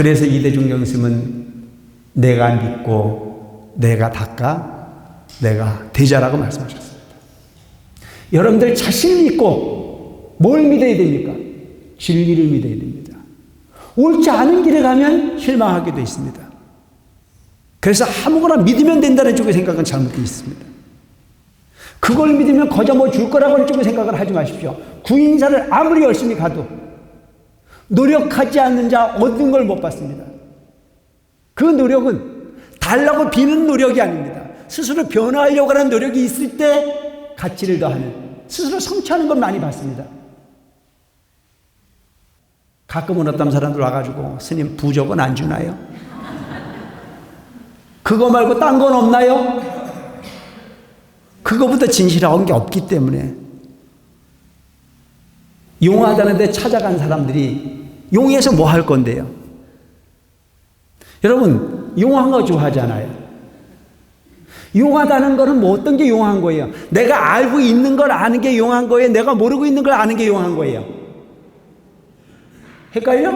그래서 이대중 스님은 내가 믿고 내가 닦아 내가 되자라고 말씀하셨습니다. 여러분들 자신을 믿고 뭘 믿어야 됩니까? 진리를 믿어야 됩니다. 옳지 않은 길에 가면 실망하게 되어 있습니다. 그래서 아무거나 믿으면 된다는 쪽의 생각은 잘못되어 있습니다. 그걸 믿으면 거저 뭐 줄 거라고 하는 쪽의 생각을 하지 마십시오. 구인사를 아무리 열심히 가도 노력하지 않는 자 얻는 걸 못 받습니다. 그 노력은 달라고 비는 노력이 아닙니다. 스스로 변화하려고 하는 노력이 있을 때 가치를 더하는, 스스로 성취하는 걸 많이 받습니다. 가끔은 어떤 사람들 와가지고 스님 부적은 안 주나요? 그거 말고 딴 건 없나요? 그거보다 진실한 게 없기 때문에. 용하다는 데 찾아간 사람들이 용해서 뭐 할 건데요? 여러분, 용한 거 좋아하잖아요. 용하다는 거는 뭐 어떤 게 용한 거예요? 내가 알고 있는 걸 아는 게 용한 거예요? 내가 모르고 있는 걸 아는 게 용한 거예요? 헷갈려?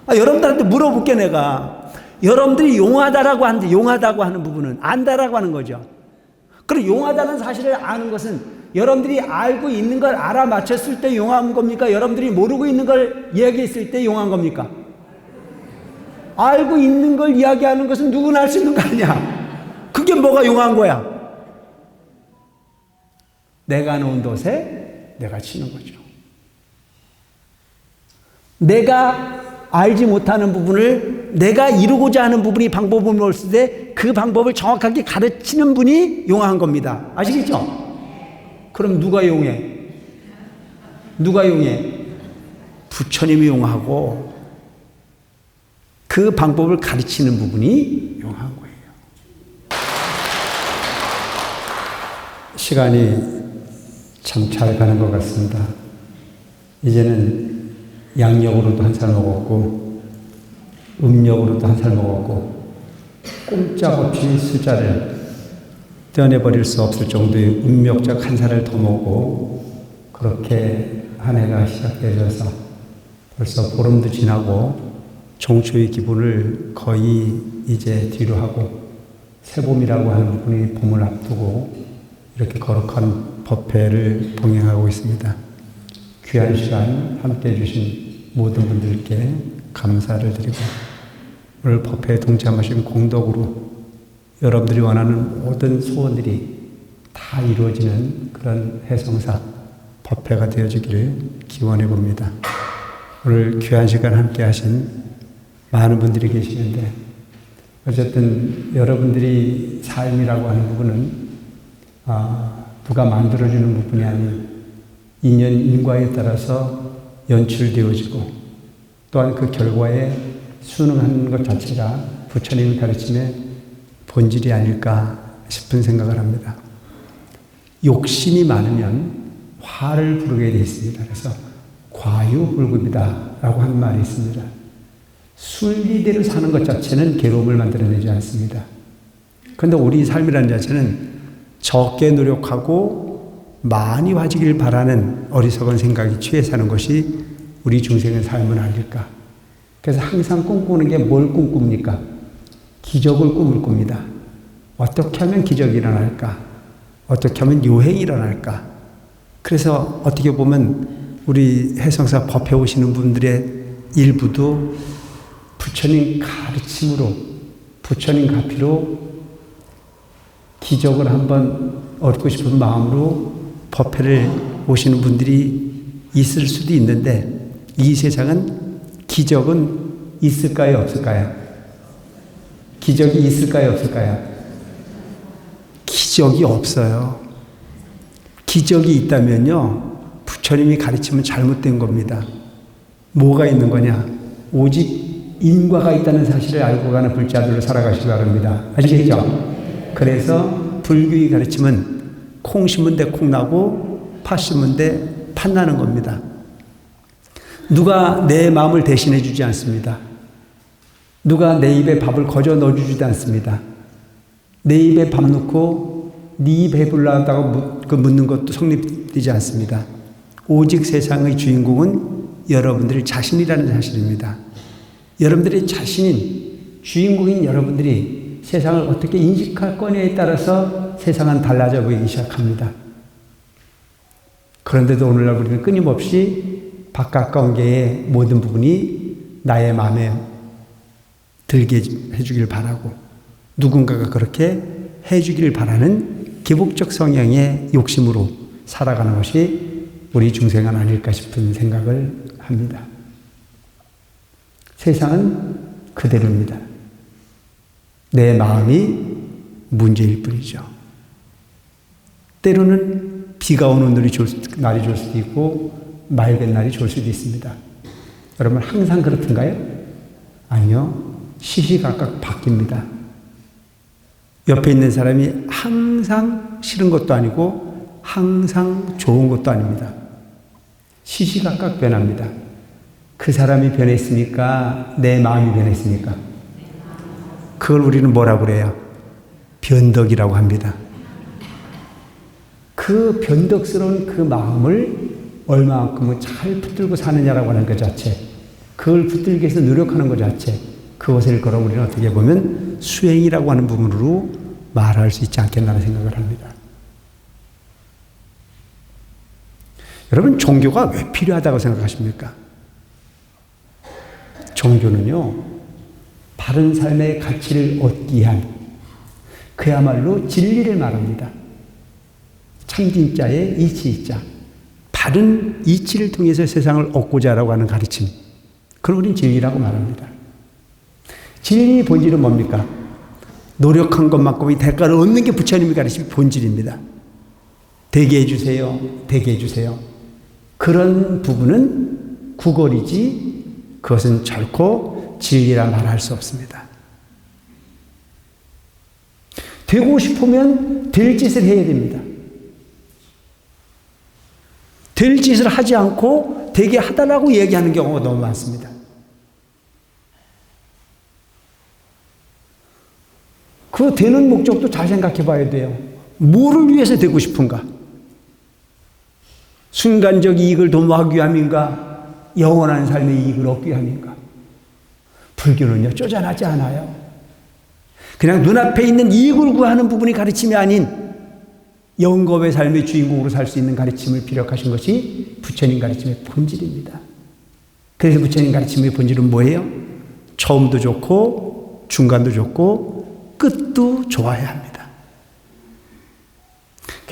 여러분들한테 물어볼게 내가. 여러분들이 용하다라고 하는데 용하다고 하는 부분은 안다라고 하는 거죠. 그럼 용하다는 사실을 아는 것은 여러분들이 알고 있는 걸 알아맞혔을 때 용한 겁니까? 여러분들이 모르고 있는 걸 이야기했을 때 용한 겁니까? 알고 있는 걸 이야기하는 것은 누구나 할 수 있는 거 아니야. 그게 뭐가 용한 거야? 내가 놓은 돛에 내가 치는 거죠. 내가 알지 못하는 부분을 내가 이루고자 하는 부분이 방법을 모를 때 그 방법을 정확하게 가르치는 분이 용한 겁니다. 아시겠죠? 그럼 누가 용해? 누가 용해? 부처님이 용하고 그 방법을 가르치는 부분이 용한 거예요. 시간이 참 잘 가는 것 같습니다. 이제는 양력으로도 한 살 먹었고 음력으로도 한 살 먹었고 꼼짝없이 숫자를 떼어내버릴 수 없을 정도의 음력적 한 살을 더 먹고 그렇게 한 해가 시작되어서 벌써 보름도 지나고 종초의 기분을 거의 이제 뒤로 하고 새봄이라고 하는 부분이 봄을 앞두고 이렇게 거룩한 법회를 봉행하고 있습니다. 귀한 시간 함께해 주신 모든 분들께 감사를 드리고 오늘 법회에 동참하신 공덕으로 여러분들이 원하는 모든 소원들이 다 이루어지는 그런 해성사 법회가 되어지기를 기원해 봅니다. 오늘 귀한 시간 함께 하신 많은 분들이 계시는데 어쨌든 여러분들이 삶이라고 하는 부분은 누가 만들어주는 부분이 아닌 인연 인과에 따라서 연출되어지고 또한 그 결과에 순응하는 것 자체가 부처님의 가르침의 본질이 아닐까 싶은 생각을 합니다. 욕심이 많으면 화를 부르게 되어 있습니다. 그래서 과유불급이다라고 하는 말이 있습니다. 순리대로 사는 것 자체는 괴로움을 만들어내지 않습니다. 그런데 우리 삶이라는 자체는 적게 노력하고 많이 와지길 바라는 어리석은 생각이 취해 사는 것이 우리 중생의 삶은 아닐까. 그래서 항상 꿈꾸는 게 뭘 꿈꿉니까? 기적을 꿈을 꿉니다. 어떻게 하면 기적이 일어날까? 어떻게 하면 요행이 일어날까? 그래서 어떻게 보면 우리 해성사 법회 오시는 분들의 일부도 부처님 가르침으로, 부처님 가피로 기적을 한번 얻고 싶은 마음으로 법회를 오시는 분들이 있을 수도 있는데 이 세상은 기적은 있을까요? 없을까요? 기적이 있을까요? 없을까요? 기적이 없어요. 기적이 있다면요, 부처님이 가르치면 잘못된 겁니다. 뭐가 있는 거냐? 오직 인과가 있다는 사실을 알고 가는 불자들로 살아가시기 바랍니다. 아시겠죠? 그래서 불교의 가르침은 콩 심은 데 콩 나고 팥 심은 데 팥 나는 겁니다. 누가 내 마음을 대신해 주지 않습니다. 누가 내 입에 밥을 거저 넣어주지도 않습니다. 내 입에 밥 넣고 네 입 배불러다고 묻는 것도 성립되지 않습니다. 오직 세상의 주인공은 여러분들 자신이라는 사실입니다. 여러분들의 자신인, 주인공인 여러분들이 세상을 어떻게 인식할 거냐에 따라서 세상은 달라져 보이기 시작합니다. 그런데도 오늘날 우리는 끊임없이 바깥 관계의 모든 부분이 나의 마음에 들게 해주길 바라고 누군가가 그렇게 해주길 바라는 기복적 성향의 욕심으로 살아가는 것이 우리 중생은 아닐까 싶은 생각을 합니다. 세상은 그대로입니다. 내 마음이 문제일 뿐이죠. 때로는 비가 오는 날이 좋을 수도 있고 맑은 날이 좋을 수도 있습니다. 여러분 항상 그렇던가요? 아니요. 시시각각 바뀝니다. 옆에 있는 사람이 항상 싫은 것도 아니고 항상 좋은 것도 아닙니다. 시시각각 변합니다. 그 사람이 변했습니까? 내 마음이 변했습니까? 그걸 우리는 뭐라고 그래요? 변덕이라고 합니다. 그 변덕스러운 그 마음을 얼마만큼은 잘 붙들고 사느냐라고 하는 것 자체, 그걸 붙들기 위해서 노력하는 것 자체, 그것을 걸어 우리는 어떻게 보면 수행이라고 하는 부분으로 말할 수 있지 않겠나라는 생각을 합니다. 여러분, 종교가 왜 필요하다고 생각하십니까? 종교는요, 바른 삶의 가치를 얻기 위한 그야말로 진리를 말합니다. 참진자의 이치이자 바른 이치를 통해서 세상을 얻고자 하라고 하는 가르침, 그걸 우리는 진리라고 말합니다. 진리의 본질은 뭡니까? 노력한 것만큼의 대가를 얻는 게 부처님이 가르친 본질입니다. 되게 해주세요. 되게 해주세요. 그런 부분은 구걸이지 그것은 결코 진리라 말할 수 없습니다. 되고 싶으면 될 짓을 해야 됩니다. 될 짓을 하지 않고 되게 하다라고 얘기하는 경우가 너무 많습니다. 그 되는 목적도 잘 생각해 봐야 돼요. 뭐를 위해서 되고 싶은가? 순간적 이익을 도모하기 위함인가? 영원한 삶의 이익을 얻기 위함인가? 불교는요, 쪼잔하지 않아요. 그냥 눈앞에 있는 이익을 구하는 부분이 가르침이 아닌 영겁의 삶의 주인공으로 살 수 있는 가르침을 피력하신 것이 부처님 가르침의 본질입니다. 그래서 부처님 가르침의 본질은 뭐예요? 처음도 좋고 중간도 좋고 끝도 좋아야 합니다.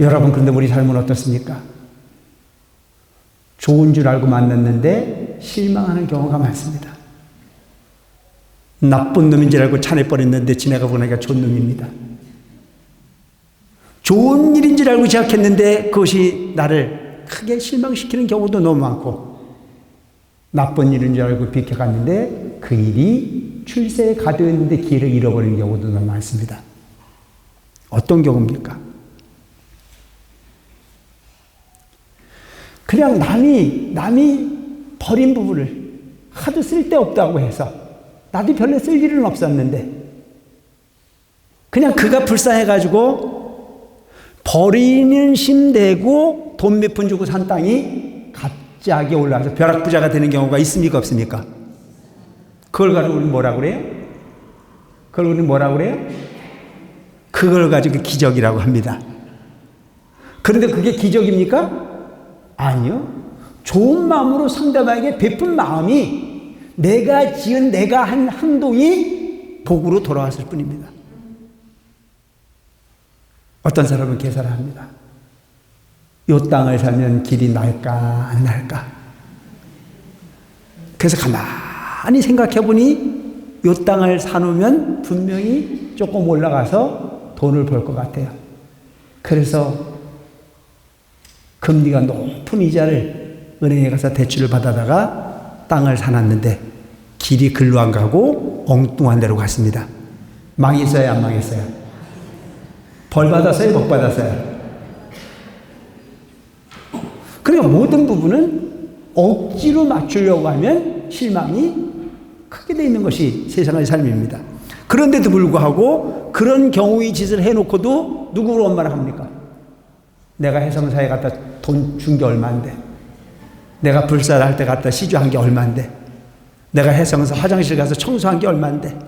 여러분, 그런데 우리 삶은 어떻습니까? 좋은 줄 알고 만났는데 실망하는 경우가 많습니다. 나쁜 놈인 줄 알고 차내버렸는데 지나가 보니까 좋은 놈입니다. 좋은 일인 줄 알고 시작했는데 그것이 나를 크게 실망시키는 경우도 너무 많고, 나쁜 일인 줄 알고 비켜갔는데 그 일이 출세에 가도였는데 길을 잃어버리는 경우도 너무 많습니다. 어떤 경우입니까? 그냥 남이 버린 부분을 하도 쓸데없다고 해서 나도 별로 쓸 일은 없었는데 그냥 그가 불쌍해가지고 버리는 심 대고 돈 몇 푼 주고 산 땅이 갑자기 올라와서 벼락부자가 되는 경우가 있습니까? 없습니까? 그걸 가지고 우리는 뭐라고 그래요? 그걸 가지고 기적이라고 합니다. 그런데 그게 기적입니까? 아니요. 좋은 마음으로 상대방에게 베푼 마음이 내가 지은 내가 한 행동이 복으로 돌아왔을 뿐입니다. 어떤 사람은 계산을 합니다. 이 땅을 살면 길이 날까 안 날까? 그래서 가만히 생각해 보니 이 땅을 사놓으면 분명히 조금 올라가서 돈을 벌 것 같아요. 그래서 금리가 높은 이자를 은행에 가서 대출을 받아다가 땅을 사놨는데 길이 글로 안 가고 엉뚱한 데로 갔습니다. 망했어요, 안 망했어요? 벌 받았어요, 복 받았어요? 그러니까 모든 부분은 억지로 맞추려고 하면 실망이 크게 되어 있는 것이 세상의 삶입니다. 그런데도 불구하고 그런 경우의 짓을 해놓고도 누구를 원망합니까? 내가 해성사에 갔다 돈 준 게 얼마인데, 내가 불사를 할 때 갔다 시주한 게 얼마인데, 내가 해성사 화장실 가서 청소한 게 얼만데,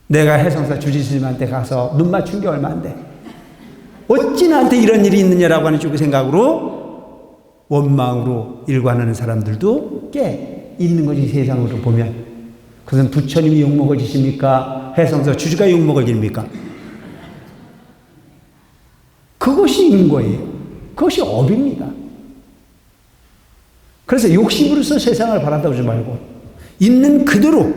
내가 해성사 주지스님한테 가서 눈 맞춘 게 얼만데, 어찌 나한테 이런 일이 있느냐라고 하는 쪽의 생각으로 원망으로 일관하는 사람들도 꽤 있는 거지, 세상으로 보면. 그것은 부처님이 욕먹을 짓입니까? 해성사 주지가 욕먹을 짓입니까? 그것이 인거예요. 그것이 업입니다. 그래서 욕심으로서 세상을 바라다보지 말고 있는 그대로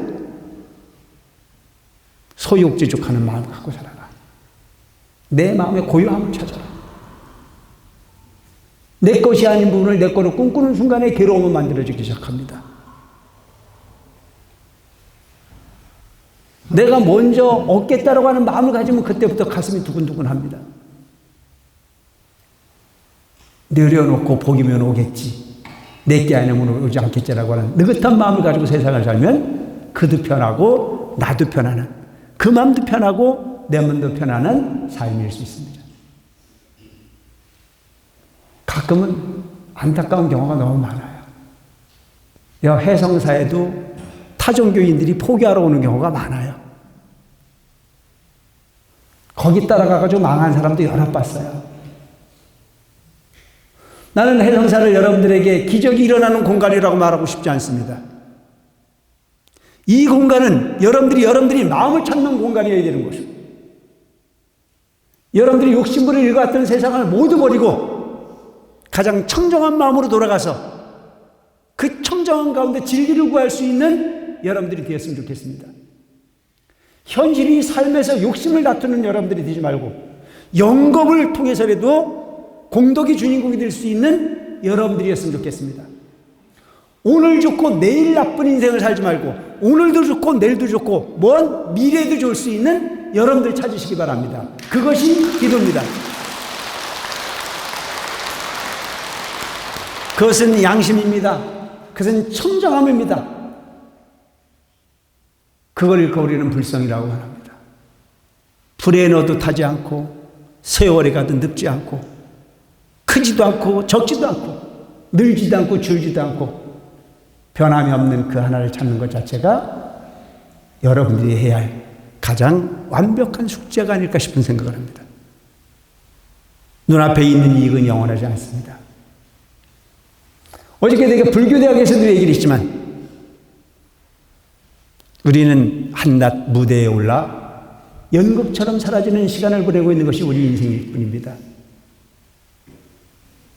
소유욕지족하는 마음을 갖고 살아라. 내 마음의 고요함을 찾아라. 내 것이 아닌 부분을 내 거로 꿈꾸는 순간에 괴로움을 만들어지기 시작합니다. 내가 먼저 얻겠다라고 하는 마음을 가지면 그때부터 가슴이 두근두근합니다. 내려놓고 복이면 오겠지, 내게 아니면 오지 않겠지라고 하는 느긋한 마음을 가지고 세상을 살면 그도 편하고 나도 편안한, 그 마음도 편하고 내 마음도 편안한 삶일 수 있습니다. 가끔은 안타까운 경우가 너무 많아요. 해성사에도 타종교인들이 포기하러 오는 경우가 많아요. 거기 따라가가지고 망한 사람도 여러 봤어요. 나는 해성사를 여러분들에게 기적이 일어나는 공간이라고 말하고 싶지 않습니다. 이 공간은 여러분들이 마음을 찾는 공간이어야 되는 것이고, 여러분들이 욕심으로 일어왔던 세상을 모두 버리고 가장 청정한 마음으로 돌아가서 그 청정한 가운데 진리를 구할 수 있는 여러분들이 되었으면 좋겠습니다. 현실이 삶에서 욕심을 다투는 여러분들이 되지 말고 영겁을 통해서라도 공덕이 주인공이 될 수 있는 여러분들이었으면 좋겠습니다. 오늘 좋고 내일 나쁜 인생을 살지 말고 오늘도 좋고 내일도 좋고 먼 미래도 좋을 수 있는 여러분들 찾으시기 바랍니다. 그것이 기도입니다. 그것은 양심입니다. 그것은 청정함입니다. 그걸 잃고 우리는 불성이라고 합니다. 불에 넣어도 타지 않고 세월에 가도 늙지 않고 크지도 않고 적지도 않고 늘지도 않고 줄지도 않고 변함이 없는 그 하나를 찾는 것 자체가 여러분들이 해야 할 가장 완벽한 숙제가 아닐까 싶은 생각을 합니다. 눈앞에 있는 이익은 영원하지 않습니다. 어저께 내가 불교대학에서도 얘기를 했지만 우리는 한낱 무대에 올라 연극처럼 사라지는 시간을 보내고 있는 것이 우리 인생일 뿐입니다.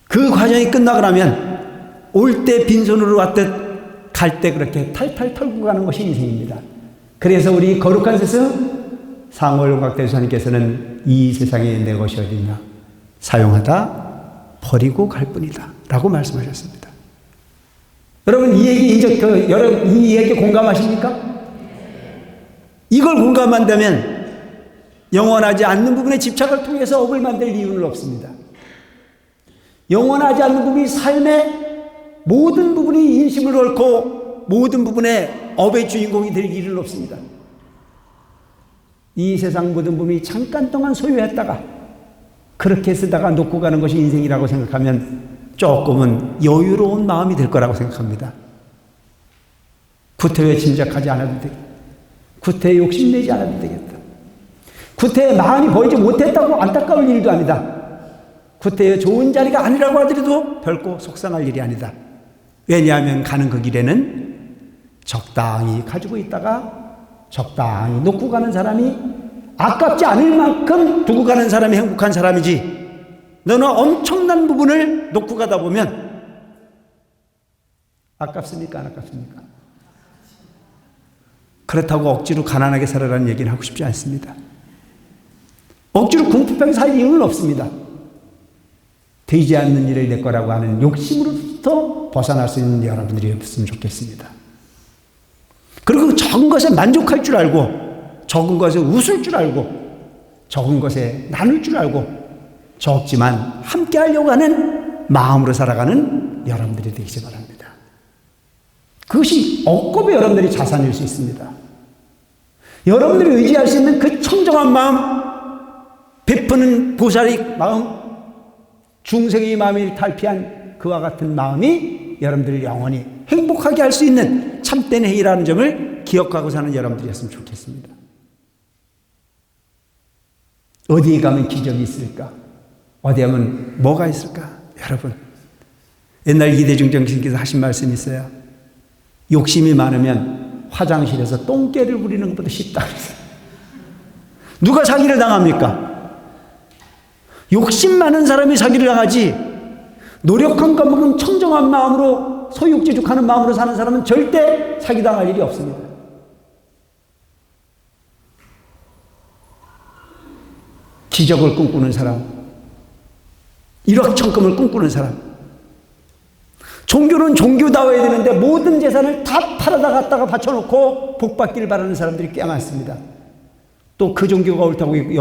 그 과정이 끝나고 나면 올 때 빈손으로 왔듯 갈 때 그렇게 탈탈 털고 가는 것이 인생입니다. 그래서 우리 거룩한 스승 상월용각대주사님께서는 이 세상에 내 것이 어딨냐, 사용하다 버리고 갈 뿐이다 라고 말씀하셨습니다. 여러분 이 얘기 여러분 이 얘기 공감하십니까? 이걸 공감한다면 영원하지 않는 부분에 집착을 통해서 업을 만들 이유는 없습니다. 영원하지 않는 부분이 삶의 모든 부분이 인심을 옳고 모든 부분에 업의 주인공이 될 일은 없습니다. 이 세상 모든 부분이 잠깐 동안 소유했다가 그렇게 쓰다가 놓고 가는 것이 인생이라고 생각하면 조금은 여유로운 마음이 될 거라고 생각합니다. 구태에 짐작하지 않아도 되겠다. 구태에 욕심내지 않아도 되겠다. 구태에 마음이 보이지 못했다고 안타까울 일도 아니다. 구태에 좋은 자리가 아니라고 하더라도 별거 속상할 일이 아니다. 왜냐하면 가는 그 길에는 적당히 가지고 있다가 적당히 놓고 가는 사람이 아깝지 않을 만큼 두고 가는 사람이 행복한 사람이지, 너는 엄청난 부분을 놓고 가다 보면 아깝습니까? 안 아깝습니까? 그렇다고 억지로 가난하게 살아라는 얘기는 하고 싶지 않습니다. 억지로 궁핍하게 살 이유는 없습니다. 되지 않는 일을 내 거라고 하는 욕심으로부터 벗어날 수 있는 여러분들이었으면 좋겠습니다. 그리고 적은 것에 만족할 줄 알고, 적은 것에 웃을 줄 알고, 적은 것에 나눌 줄 알고, 적지만 함께 하려고 하는 마음으로 살아가는 여러분들이 되시기 바랍니다. 그것이 억겁의 여러분들이 자산일 수 있습니다. 여러분들이 의지할 수 있는 그 청정한 마음, 베푸는 보살의 마음, 중생의 마음이 탈피한 그와 같은 마음이 여러분들을 영원히 행복하게 할 수 있는 참된 회의라는 점을 기억하고 사는 여러분들이었으면 좋겠습니다. 어디에 가면 기적이 있을까? 어디 가면 뭐가 있을까? 여러분, 옛날 이대중 정신께서 하신 말씀이 있어요. 욕심이 많으면 화장실에서 똥개를 부리는 것보다 쉽다 그랬어요. 누가 사기를 당합니까? 욕심 많은 사람이 사기를 당하지, 노력한 것만큼 청정한 마음으로 소유욕지족하는 마음으로 사는 사람은 절대 사기당할 일이 없습니다. 기적을 꿈꾸는 사람, 일확천금을 꿈꾸는 사람, 종교는 종교다워야 되는데 모든 재산을 다 팔아다 갖다가 바쳐놓고 복받기를 바라는 사람들이 꽤 많습니다. 또 그 종교가 옳다고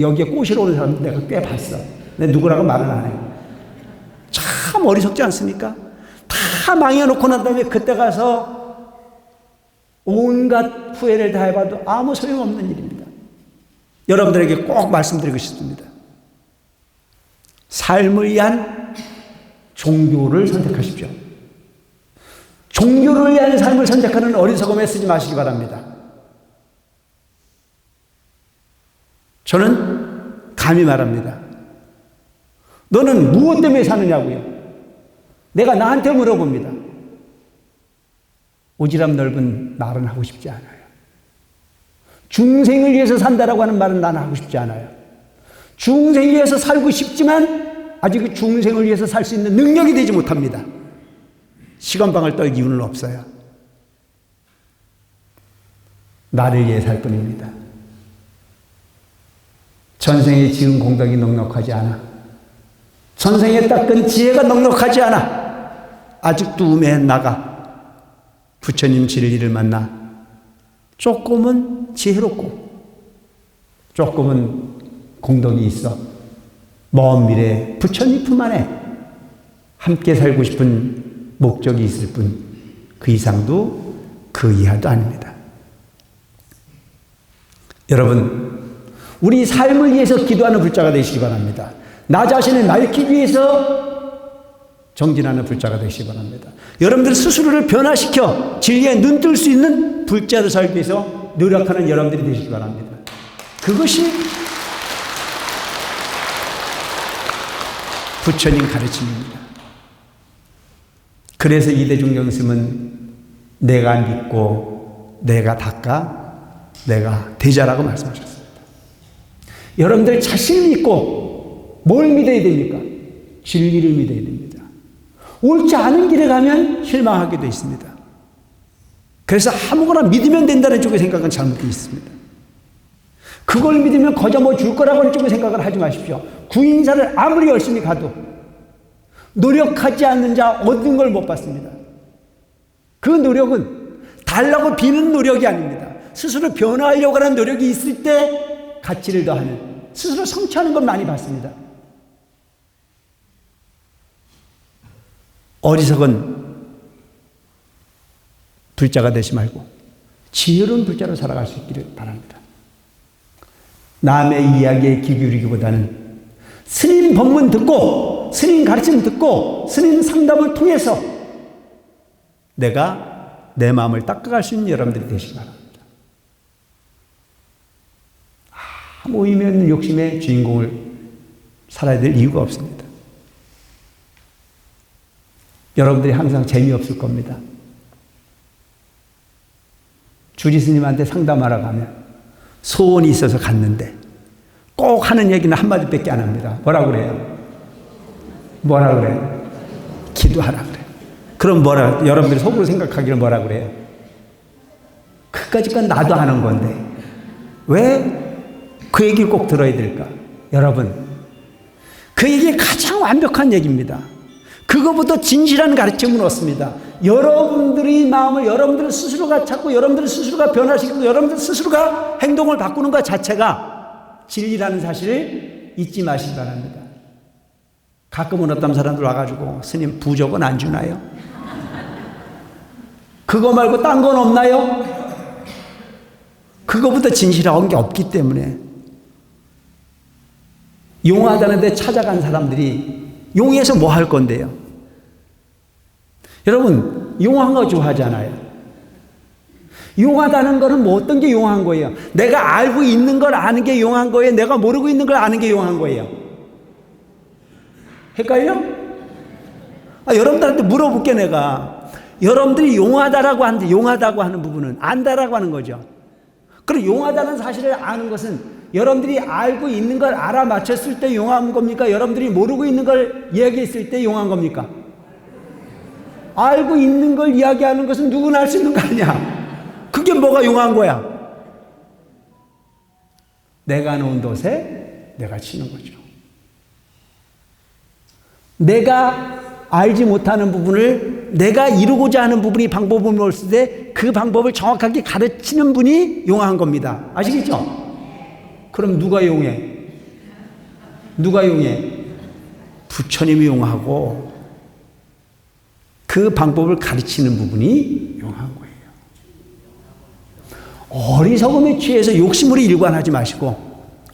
여기에 꼬시러 오는 사람들 내가 꽤 봤어. 근데 누구라고 말은 안 해요. 참 어리석지 않습니까? 다 망해놓고 난 다음에 그때 가서 온갖 후회를 다 해봐도 아무 소용없는 일입니다. 여러분들에게 꼭 말씀드리고 싶습니다. 삶을 위한 종교를 선택하십시오. 종교를 위한 삶을 선택하는 어리석음에 쓰지 마시기 바랍니다. 저는 감히 말합니다. 너는 무엇 때문에 사느냐고요? 내가 나한테 물어봅니다. 오지랖 넓은 말은 하고 싶지 않아요. 중생을 위해서 산다라고 하는 말은 나는 하고 싶지 않아요. 중생을 위해서 살고 싶지만 아직 그 중생을 위해서 살 수 있는 능력이 되지 못합니다. 시건방을 떨 이유는 없어요. 나를 위해 살 뿐입니다. 전생에 지은 공덕이 넉넉하지 않아. 전생에 닦은 지혜가 넉넉하지 않아. 아직도 우매해 나가. 부처님 진리를 만나 조금은 지혜롭고 조금은 공덕이 있어 먼 미래 부처님 품 안에 함께 살고 싶은 목적이 있을 뿐 그 이상도 그 이하도 아닙니다. 여러분, 우리 삶을 위해서 기도하는 불자가 되시기 바랍니다. 나 자신을 밝히기 위해서 정진하는 불자가 되시기 바랍니다. 여러분들 스스로를 변화시켜 진리에 눈뜰 수 있는 불자로 살기 위해서 노력하는 여러분들이 되시기 바랍니다. 그것이 부처님 가르침입니다. 그래서 이대중 영스은 내가 믿고 내가 닦아 내가 대자라고 말씀하셨습니다. 여러분들 자신을 믿고 뭘 믿어야 됩니까? 진리를 믿어야 됩니다. 옳지 않은 길에 가면 실망하게 되어 있습니다. 그래서 아무거나 믿으면 된다는 쪽의 생각은 잘못되어 있습니다. 그걸 믿으면 거저 뭐 줄 거라고 하는 쪽의 생각을 하지 마십시오. 구인사를 아무리 열심히 가도 노력하지 않는 자 얻는 걸 못 받습니다. 그 노력은 달라고 비는 노력이 아닙니다. 스스로 변화하려고 하는 노력이 있을 때 가치를 더하는, 스스로 성취하는 걸 많이 받습니다. 어리석은 불자가 되지 말고 지혜로운 불자로 살아갈 수 있기를 바랍니다. 남의 이야기에 귀 기울이기보다는 스님 법문 듣고 스님 가르침 듣고 스님 상담을 통해서 내가 내 마음을 닦아갈 수 있는 여러분들이 되시기 바랍니다. 아무 의미 없는 욕심의 주인공을 살아야 될 이유가 없습니다. 여러분들이 항상 재미없을 겁니다. 주지스님한테 상담하러 가면 소원이 있어서 갔는데 꼭 하는 얘기는 한마디밖에 안 합니다. 뭐라고 그래요? 뭐라 그래요? 기도하라 그래요. 그럼 뭐라, 여러분들이 속으로 생각하기를 뭐라 그래요? 그까짓 건 나도 하는 건데 왜 그 얘기를 꼭 들어야 될까? 여러분, 그 얘기 가장 완벽한 얘기입니다. 그거보다 진실한 가르침은 없습니다. 여러분들의 마음을 여러분들 스스로가 찾고 여러분들 스스로가 변화시키고 여러분들 스스로가 행동을 바꾸는 것 자체가 진리라는 사실을 잊지 마시기 바랍니다. 가끔은 어떤 사람들 와가지고 스님 부적은 안 주나요? 그거 말고 딴 건 없나요? 그거보다 진실한 게 없기 때문에 용하다는데 찾아간 사람들이 용해서 뭐 할 건데요? 여러분, 용한 거 좋아하잖아요. 용하다는 거는 뭐 어떤 게 용한 거예요? 내가 알고 있는 걸 아는 게 용한 거예요? 내가 모르고 있는 걸 아는 게 용한 거예요? 헷갈려? 여러분들한테 물어볼게 내가. 여러분들이 용하다라고 하는데 용하다고 하는 부분은 안다라고 하는 거죠. 그럼 용하다는 사실을 아는 것은 여러분들이 알고 있는 걸 알아맞혔을 때 용한 겁니까? 여러분들이 모르고 있는 걸 이야기했을 때 용한 겁니까? 알고 있는 걸 이야기하는 것은 누구나 할 수 있는 거 아니야. 그게 뭐가 용한 거야? 내가 놓은 돛에 내가 치는 거죠. 내가 알지 못하는 부분을 내가 이루고자 하는 부분이 방법을 모를 때 그 방법을 정확하게 가르치는 분이 용한 겁니다. 아시겠죠? 그럼 누가 용해? 누가 용해? 부처님이 용하고 그 방법을 가르치는 부분이 용한 거예요. 어리석음에 취해서 욕심으로 일관하지 마시고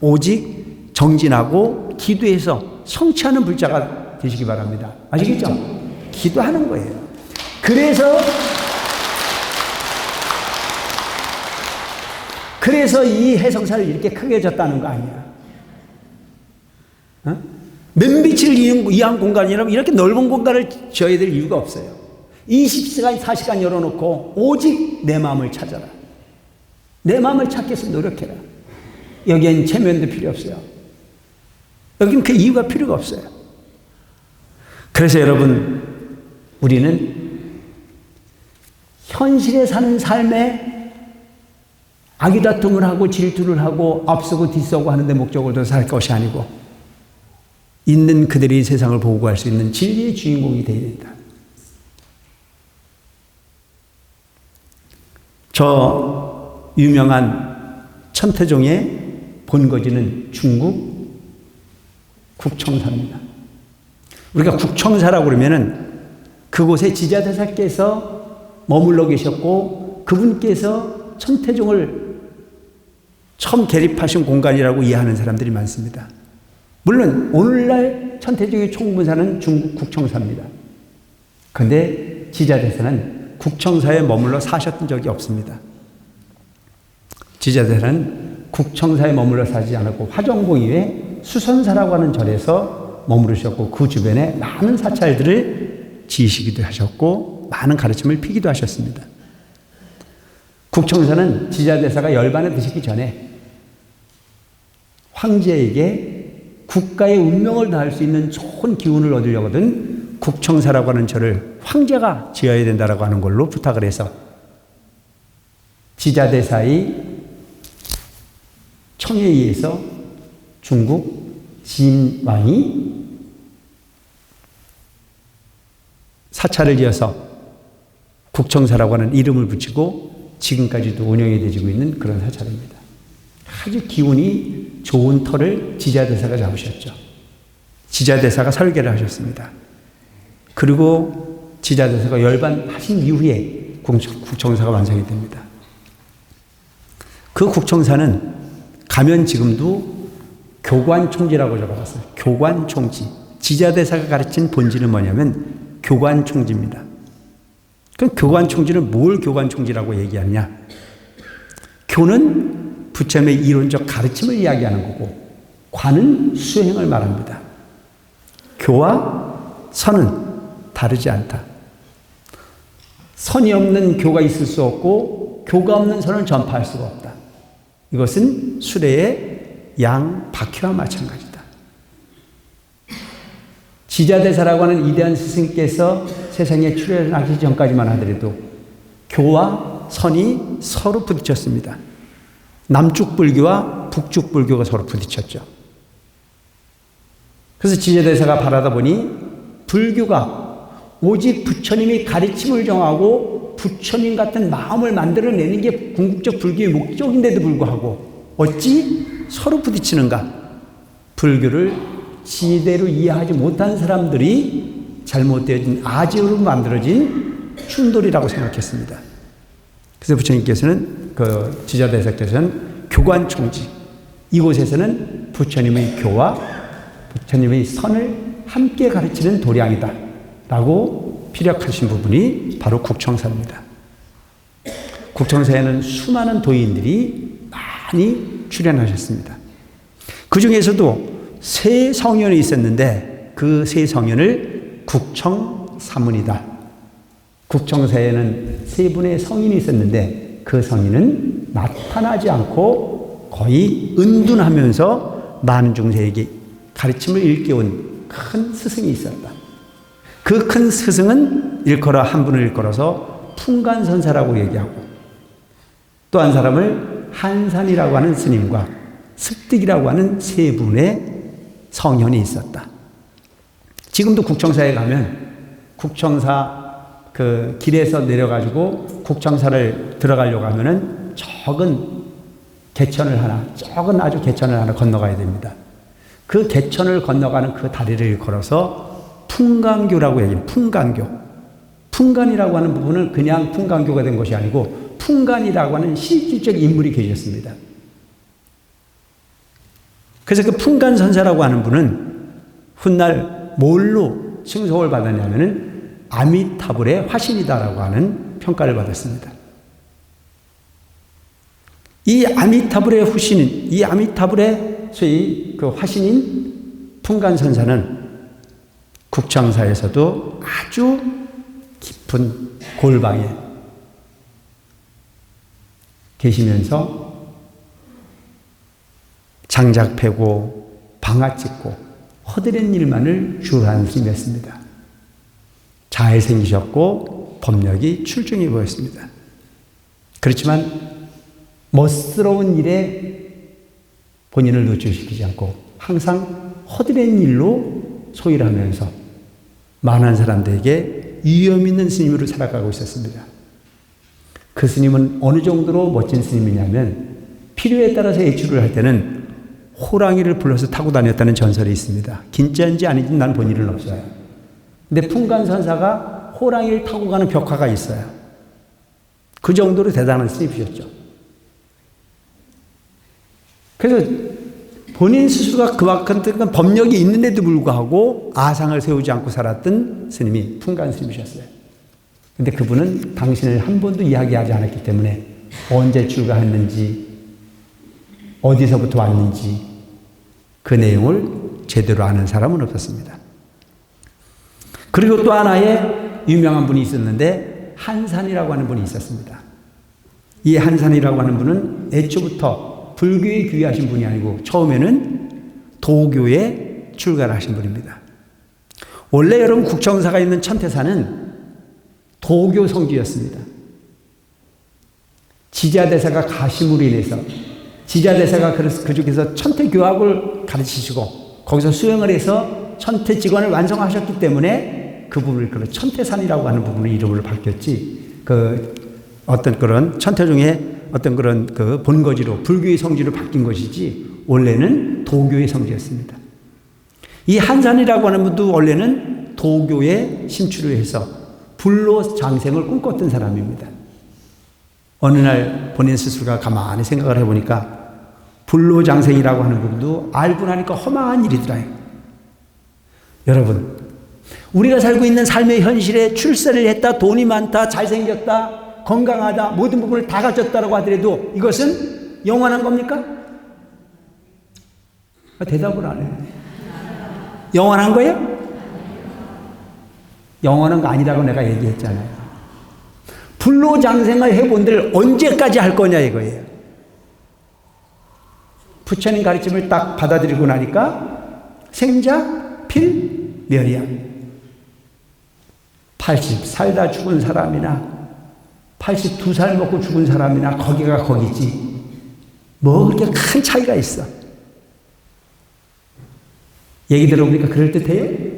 오직 정진하고 기도해서 성취하는 불자가 되시기 바랍니다. 아시겠죠? 기도하는 거예요. 그래서 이 해성사를 이렇게 크게 졌다는 거 아니야. 맨빛을 이한 공간이라면 이렇게 넓은 공간을 지어야 될 이유가 없어요. 20시간, 4시간 열어놓고 오직 내 마음을 찾아라. 내 마음을 찾기 위해서 노력해라. 여기엔 체면도 필요 없어요. 여긴 그 이유가 필요가 없어요. 그래서 여러분, 우리는 현실에 사는 삶에 악의다툼을 하고 질투를 하고 앞서고 뒤서고 하는 데 목적으로 살 것이 아니고 있는 그들이 세상을 보호할 수 있는 진리의 주인공이 되어야 된다. 저 유명한 천태종의 본거지는 중국 국청사입니다. 우리가 국청사라고 그러면은 그곳에 지자대사께서 머물러 계셨고 그분께서 천태종을 처음 개립하신 공간이라고 이해하는 사람들이 많습니다. 물론 오늘날 천태종의 총무사는 중국 국청사입니다. 그런데 지자대사는 국청사에 머물러 사셨던 적이 없습니다. 지자대사는 국청사에 머물러 사지 않았고 화정봉이에 수선사라고 하는 절에서 머무르셨고 그 주변에 많은 사찰들을 지으시기도 하셨고 많은 가르침을 피기도 하셨습니다. 국청사는 지자대사가 열반에 드시기 전에 황제에게 국가의 운명을 다할 수 있는 좋은 기운을 얻으려거든 국청사라고 하는 절을 황제가 지어야 된다라고 하는 걸로 부탁을 해서 지자대사의 청에 의해서 중국 진왕이 사찰을 지어서 국청사라고 하는 이름을 붙이고 지금까지도 운영이 되고 있는 그런 사찰입니다. 아주 기운이 좋은 터를 지자대사가 잡으셨죠. 지자대사가 설계를 하셨습니다. 그리고 지자대사가 열반하신 이후에 국청사가 완성이 됩니다. 그 국청사는 가면 지금도 교관총지라고 적어놨어요. 교관총지. 지자대사가 가르친 본질은 뭐냐면 교관총지입니다. 그럼 교관총지는 뭘 교관총지라고 얘기하느냐? 교는 부처님의 이론적 가르침을 이야기하는 거고 관은 수행을 말합니다. 교와 선은 다르지 않다. 선이 없는 교가 있을 수 없고 교가 없는 선을 전파할 수가 없다. 이것은 수레의 양 바퀴와 마찬가지다. 지자대사라고 하는 위대한 스승께서 세상에 출현하기 전까지만 하더라도 교와 선이 서로 부딪혔습니다. 남쪽 불교와 북쪽 불교가 서로 부딪혔죠. 그래서 지자대사가 바라다 보니 불교가 오직 부처님이 가르침을 정하고 부처님 같은 마음을 만들어내는 게 궁극적 불교의 목적인데도 불구하고 어찌 서로 부딪히는가? 불교를 지대로 이해하지 못한 사람들이 잘못되어진 아재로 만들어진 충돌이라고 생각했습니다. 그래서 부처님께서는 그 지자대사께서는 교관총지, 이곳에서는 부처님의 교와 부처님의 선을 함께 가르치는 도량이다 라고 피력하신 부분이 바로 국청사입니다. 국청사에는 수많은 도인들이 많이 출연하셨습니다. 그 중에서도 세 성현이 있었는데 그 세 성현을 국청사문이다. 국청사에는 세 분의 성인이 있었는데 그 성인은 나타나지 않고 거의 은둔하면서 많은 중생에게 가르침을 일깨운 큰 스승이 있었다. 그 큰 스승은 일컬어 한 분을 일컬어서 풍간선사라고 얘기하고 또 한 사람을 한산이라고 하는 스님과 습득이라고 하는 세 분의 성현이 있었다. 지금도 국청사에 가면 국청사 그 길에서 내려가지고 국청사를 들어가려고 하면은 적은 아주 개천을 하나 건너가야 됩니다. 그 개천을 건너가는 그 다리를 걸어서 풍간교라고 얘기해요. 풍간교. 풍간이라고 하는 부분은 그냥 풍간교가 된 것이 아니고 풍간이라고 하는 실질적 인물이 계셨습니다. 그래서 그 풍간선사라고 하는 분은 훗날 뭘로 칭송을 받았냐면은 아미타불의 화신이다라고 하는 평가를 받았습니다. 이 아미타불의 후신은, 이 아미타불의 소위 그 화신인 풍간선사는 국청사에서도 아주 깊은 골방에 계시면서 장작 패고 방아 찍고 허드렛 일만을 주로 하는 스님이었습니다. 잘생기셨고 법력이 출중해 보였습니다. 그렇지만 멋스러운 일에 본인을 노출시키지 않고 항상 허드렛 일로 소일을 하면서 많은 사람들에게 위험 있는 스님으로 살아가고 있었습니다. 그 스님은 어느 정도로 멋진 스님이냐면 필요에 따라서 외출을 할 때는 호랑이를 불러서 타고 다녔다는 전설이 있습니다. 진짜인지 아닌지 난 본 일은 없어요. 근데 풍간선사가 호랑이를 타고 가는 벽화가 있어요. 그 정도로 대단한 스님이셨죠. 그래서 본인 스스로가 그만큼 법력이 있는데도 불구하고 아상을 세우지 않고 살았던 스님이 풍간 스님이셨어요. 근데 그분은 당신을 한 번도 이야기하지 않았기 때문에 언제 출가했는지 어디서부터 왔는지 그 내용을 제대로 아는 사람은 없었습니다. 그리고 또 하나의 유명한 분이 있었는데 한산이라고 하는 분이 있었습니다. 이 한산이라고 하는 분은 애초부터 불교에 귀하신 분이 아니고 처음에는 도교에 출가를 하신 분입니다. 원래 여러분 국청사가 있는 천태사는 도교 성지였습니다. 지자대사가 가심으로 인해서 지자대사가 그 중에서 천태교학을 가르치시고 거기서 수행을 해서 천태직원을 완성하셨기 때문에 그 부분을 그 천태산이라고 하는 부분의 이름을 바뀌었지. 그 어떤 그런 천태 중에 어떤 그런 그 본거지로 불교의 성지로 바뀐 것이지 원래는 도교의 성지였습니다. 이 한산이라고 하는 분도 원래는 도교에 심취를 해서 불로 장생을 꿈꿨던 사람입니다. 어느 날 본인 스스로가 가만히 생각을 해보니까 불로장생이라고 하는 부분도 알고 나니까 허망한 일이더라요. 여러분, 우리가 살고 있는 삶의 현실에 출세를 했다, 돈이 많다, 잘생겼다, 건강하다, 모든 부분을 다 갖췄다고 하더라도 이것은 영원한 겁니까? 대답을 안 해요. 영원한 거예요? 영원한 거 아니라고 내가 얘기했잖아요. 불로장생을 해본들 언제까지 할 거냐 이거예요. 부처님 가르침을 딱 받아들이고 나니까 생자, 필, 멸이야. 80 살다 죽은 사람이나 82살 먹고 죽은 사람이나 거기가 거기지. 뭐 그렇게 큰 차이가 있어. 얘기 들어보니까 그럴듯해요?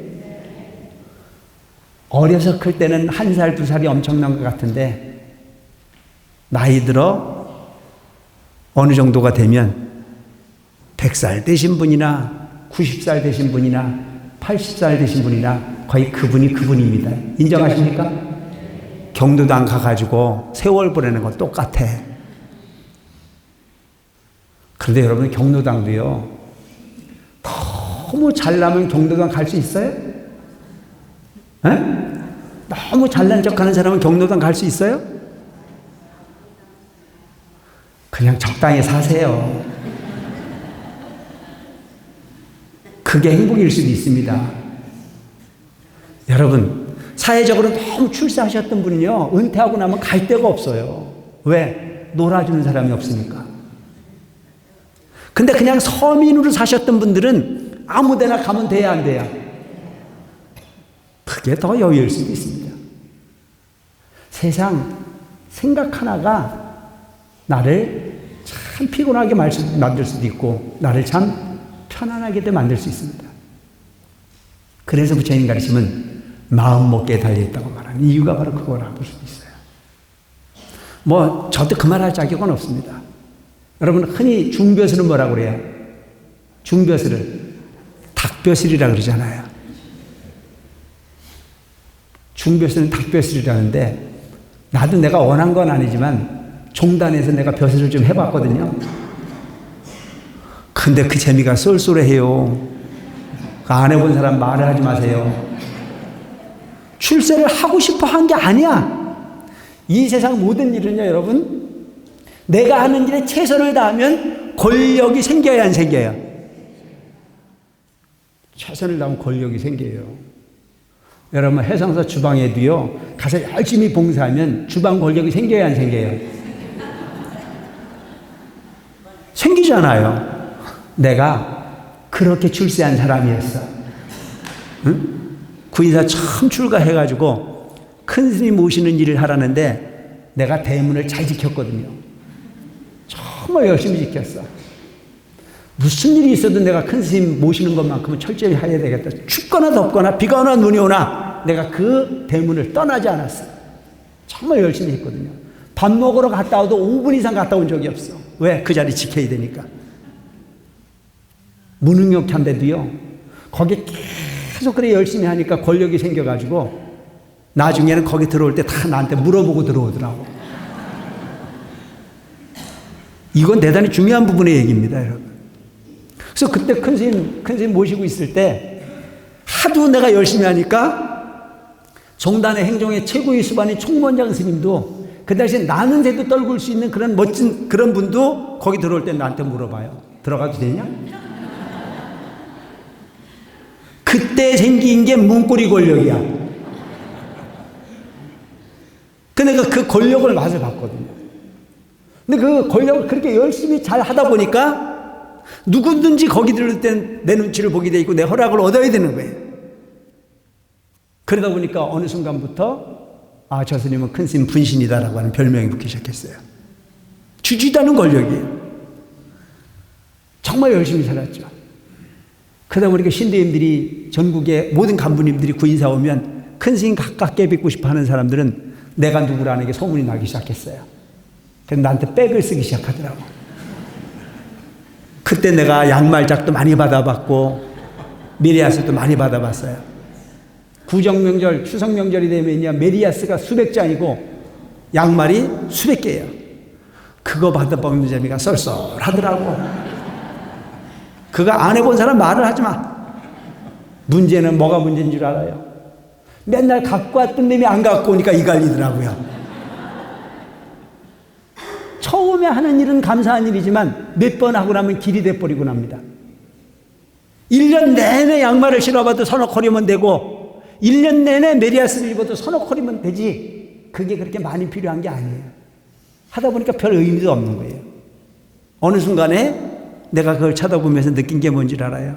어려서 클 때는 1살, 2살이 엄청난 것 같은데 나이 들어 어느 정도가 되면 100살 되신 분이나 90살 되신 분이나 80살 되신 분이나 거의 그분이 그분입니다. 인정하십니까? 경로당 가가지고 세월 보내는 건 똑같아. 그런데 여러분 경로당도요. 너무 잘나면 경로당 갈 수 있어요? 에? 너무 잘난 척하는 사람은 경로당 갈 수 있어요? 그냥 적당히 사세요. 그게 행복일 수도 있습니다. 여러분, 사회적으로 너무 출세하셨던 분은요, 은퇴하고 나면 갈 데가 없어요. 왜? 놀아주는 사람이 없으니까. 근데 그냥 서민으로 사셨던 분들은 아무 데나 가면 돼야 안 돼요? 그게 더 여유일 수도 있습니다. 세상 생각 하나가 나를 참 피곤하게 만들 수도 있고 나를 참 편안하게 만들 수 있습니다. 그래서 부처님 가르침은 마음 먹기에 달려있다고 말하는 이유가 바로 그거라고 볼 수도 있어요. 뭐 저도 그 말할 자격은 없습니다. 여러분, 흔히 중벼슬은 뭐라고 그래요? 중벼슬을 닭벼슬이라고 그러잖아요. 중벼슬은 닭벼슬이라는데, 나도 내가 원한 건 아니지만 종단에서 내가 벼슬을 좀 해봤거든요. 근데 그 재미가 쏠쏠해요. 안 해본 사람 말을 하지 마세요. 출세를 하고 싶어 한 게 아니야. 이 세상 모든 일은요, 여러분, 내가 하는 일에 최선을 다하면 권력이 생겨야 안 생겨요? 최선을 다하면 권력이 생겨요. 여러분, 해상사 주방에도요, 가서 열심히 봉사하면 주방 권력이 생겨야 안 생겨요? 생기잖아요. 내가 그렇게 출세한 사람이었어. 응? 구인사 처음 출가해가지고 큰 스님 모시는 일을 하라는데 내가 대문을 잘 지켰거든요. 정말 열심히 지켰어. 무슨 일이 있어도 내가 큰 스님 모시는 것만큼은 철저히 해야 되겠다. 춥거나 덥거나 비가 오나 눈이 오나 내가 그 대문을 떠나지 않았어. 정말 열심히 했거든요. 밥 먹으러 갔다 와도 5분 이상 갔다 온 적이 없어. 왜? 그 자리 지켜야 되니까. 무능력한데도요, 거기 계속 그래 열심히 하니까 권력이 생겨가지고 나중에는 거기 들어올 때 다 나한테 물어보고 들어오더라고. 이건 대단히 중요한 부분의 얘기입니다, 여러분. 그래서 그때 큰 스님 모시고 있을 때 하도 내가 열심히 하니까 종단의 행정의 최고의 수반인 총무원장 스님도 그 당시에 나는 새도 떨굴 수 있는 그런 멋진 그런 분도 거기 들어올 때 나한테 물어봐요. 들어가도 되냐? 그때 생긴 게 문고리 권력이야. 근데 내가 그 권력을 맛을 봤거든요. 근데 그 권력을 그렇게 열심히 잘 하다 보니까 누구든지 거기 들을 땐 내 눈치를 보게 돼 있고 내 허락을 얻어야 되는 거예요. 그러다 보니까 어느 순간부터 아, 저 스님은 큰 스님 분신이다라고 하는 별명이 붙기 시작했어요. 주지도 않은 권력이에요. 정말 열심히 살았죠. 그러다 보니까 신도님들이 전국의 모든 간부님들이 구인사 오면 큰 스님 가깝게 뵙고 싶어 하는 사람들은 내가 누구라는 게 소문이 나기 시작했어요. 그래서 나한테 백을 쓰기 시작하더라고. 그때 내가 양말작도 많이 받아봤고 메리아스도 많이 받아봤어요. 구정명절, 추석명절이 되면 메리아스가 수백 장이고 양말이 수백 개예요. 그거 받아먹는 재미가 쏠쏠하더라고. 그거 안 해본 사람 말을 하지 마. 문제는 뭐가 문제인 줄 알아요? 맨날 갖고 왔던 놈이 안 갖고 오니까 이갈리더라고요. 처음에 하는 일은 감사한 일이지만 몇 번 하고 나면 길이 돼버리고 납니다. 1년 내내 양말을 신어봐도 서너 컬이면 되고 1년 내내 메리아스를 입어도 서너 컬이면 되지. 그게 그렇게 많이 필요한 게 아니에요. 하다 보니까 별 의미도 없는 거예요. 어느 순간에 내가 그걸 쳐다보면서 느낀 게 뭔지 알아요?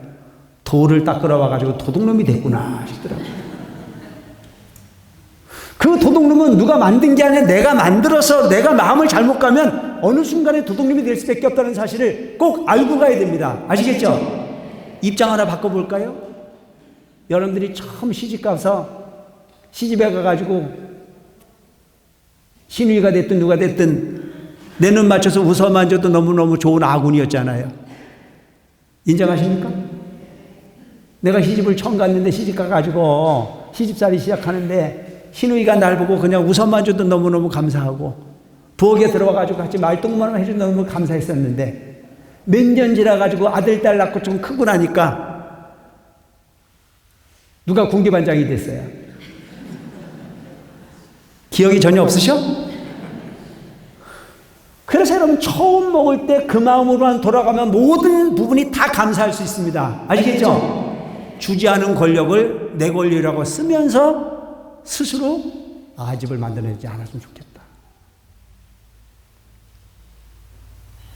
돌을 닦으러 와가지고 도둑놈이 됐구나 싶더라고요. 그 도둑놈은 누가 만든 게 아니라 내가 만들어서 내가 마음을 잘못 가면 어느 순간에 도둑놈이 될 수밖에 없다는 사실을 꼭 알고 가야 됩니다. 아시겠죠? 입장 하나 바꿔볼까요? 여러분들이 처음 시집가서 시집에 가가지고 신우이가 됐든 누가 됐든 내 눈 맞춰서 웃어만 줘도 너무너무 좋은 아군이었잖아요. 인정하십니까? 내가 시집을 처음 갔는데 시집 가가지고 시집살이 시작하는데 신우이가 날 보고 그냥 웃어만 줘도 너무너무 감사하고 부엌에 들어와가지고 같이 말동무만 해줘도 너무 감사했었는데 몇 년 지나가지고 아들, 딸 낳고 좀 크고 나니까 누가 군기반장이 됐어요. 기억이 전혀 없으셔? 그래서 여러분 처음 먹을 때 그 마음으로만 돌아가면 모든 부분이 다 감사할 수 있습니다. 아시겠죠? 주지 않은 권력을 내 권리라고 쓰면서 스스로 아집을 만들어내지 않았으면 좋겠다.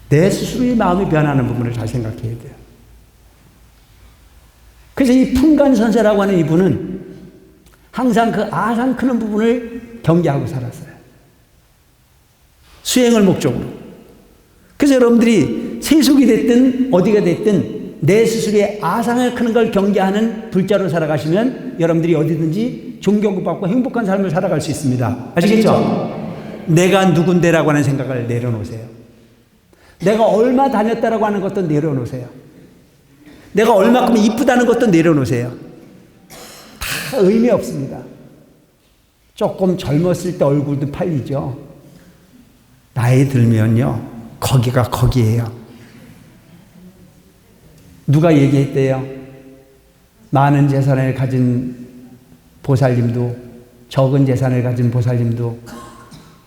내 스스로의 마음이 변하는 부분을 잘 생각해야 돼요. 그래서 이 풍간선세라고 하는 이분은 항상 그 아상 크는 부분을 경계하고 살았어요. 수행을 목적으로. 그래서 여러분들이 세속이 됐든 어디가 됐든 내 스스로의 아상을 크는 걸 경계하는 불자로 살아가시면 여러분들이 어디든지 존경받고 행복한 삶을 살아갈 수 있습니다. 아시겠죠? 내가 누군데라고 하는 생각을 내려놓으세요. 내가 얼마 다녔다라고 하는 것도 내려놓으세요. 내가 얼마큼 이쁘다는 것도 내려놓으세요. 다 의미 없습니다. 조금 젊었을 때 얼굴도 팔리죠. 나이 들면요, 거기가 거기예요. 누가 얘기했대요? 많은 재산을 가진 보살님도, 적은 재산을 가진 보살님도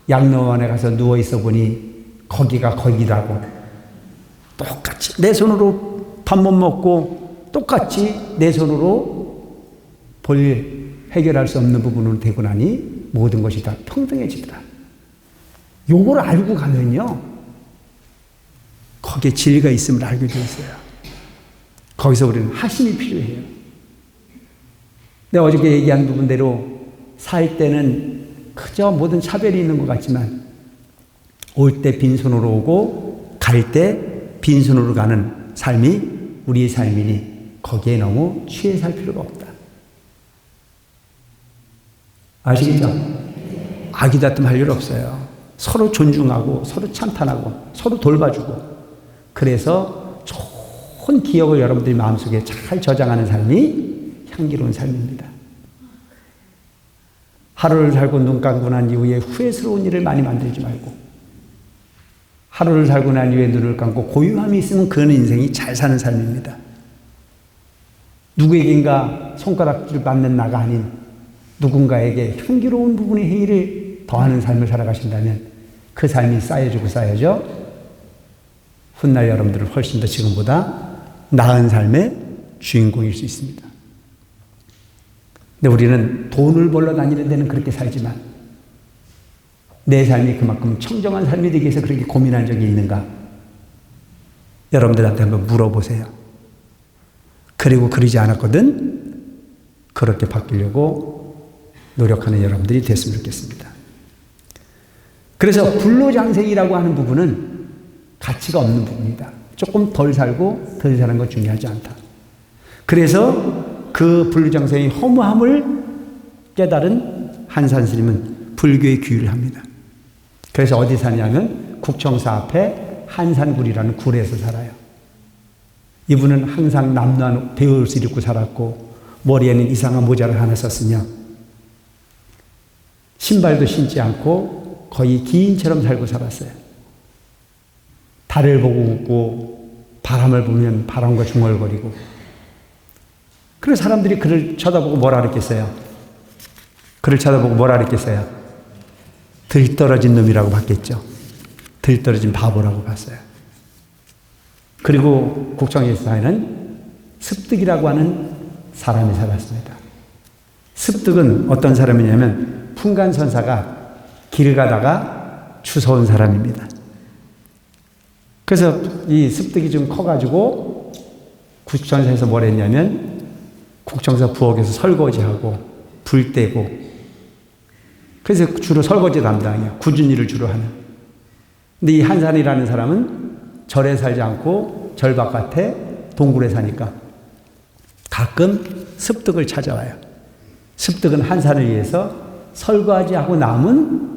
양로원에 가서 누워 있어 보니 거기가 거기라고. 똑같이 내 손으로 밥 못 먹고 똑같이 내 손으로 해결할 수 없는 부분으로 되고 나니 모든 것이 다 평등해지더라. 요걸 알고 가면요, 거기에 진리가 있음을 알게 되어 있어요. 거기서 우리는 하심이 필요해요. 내가 어저께 얘기한 부분대로 살 때는 그저 모든 차별이 있는 것 같지만 올 때 빈손으로 오고 갈 때 빈손으로 가는 삶이 우리의 삶이니 거기에 너무 취해 살 필요가 없다. 아시겠죠? 아기다툼 할 일 없어요. 서로 존중하고 서로 찬탄하고 서로 돌봐주고, 그래서 좋은 기억을 여러분들이 마음속에 잘 저장하는 삶이 향기로운 삶입니다. 하루를 살고 눈 감고 난 이후에 후회스러운 일을 많이 만들지 말고, 하루를 살고 난 이후에 눈을 감고 고요함이 있으면 그런 인생이 잘 사는 삶입니다. 누구에겐가 손가락질 맞는 나가 아닌 누군가에게 향기로운 부분의 행위를 더하는 삶을 살아가신다면 그 삶이 쌓여지고 쌓여져 훗날 여러분들을 훨씬 더 지금보다 나은 삶의 주인공일 수 있습니다. 근데 우리는 돈을 벌러 다니는 데는 그렇게 살지만 내 삶이 그만큼 청정한 삶이 되기 위해서 그렇게 고민한 적이 있는가? 여러분들한테 한번 물어보세요. 그리고 그러지 않았거든 그렇게 바뀌려고 노력하는 여러분들이 됐으면 좋겠습니다. 그래서 불로장생이라고 하는 부분은 가치가 없는 부분이다. 조금 덜 살고 덜 사는 건 중요하지 않다. 그래서 그 불로장생의 허무함을 깨달은 한산 스님은 불교에 귀의를 합니다. 그래서 어디 사냐면 국청사 앞에 한산굴이라는 굴에서 살아요. 이분은 항상 남루한 베옷을 입고 살았고 머리에는 이상한 모자를 하나 썼으며 신발도 신지 않고 거의 기인처럼 살고 살았어요. 달을 보고 웃고 바람을 보면 바람과 중얼거리고. 그래서 사람들이 그를 쳐다보고 뭐라 그랬겠어요? 그를 쳐다보고 뭐라 그랬겠어요? 들떨어진 놈이라고 봤겠죠. 들떨어진 바보라고 봤어요. 그리고 국청에서는 습득이라고 하는 사람이 살았습니다. 습득은 어떤 사람이냐면 풍간선사가 길 가다가 주워온 사람입니다. 그래서 이 습득이 좀 커가지고 국청사에서 뭘 했냐면 국청사 부엌에서 설거지하고 불 떼고, 그래서 주로 설거지 담당이에요. 굳은 일을 주로 하는. 근데 이 한산이라는 사람은 절에 살지 않고 절 바깥에 동굴에 사니까 가끔 습득을 찾아와요. 습득은 한산을 위해서 설거지하고 남은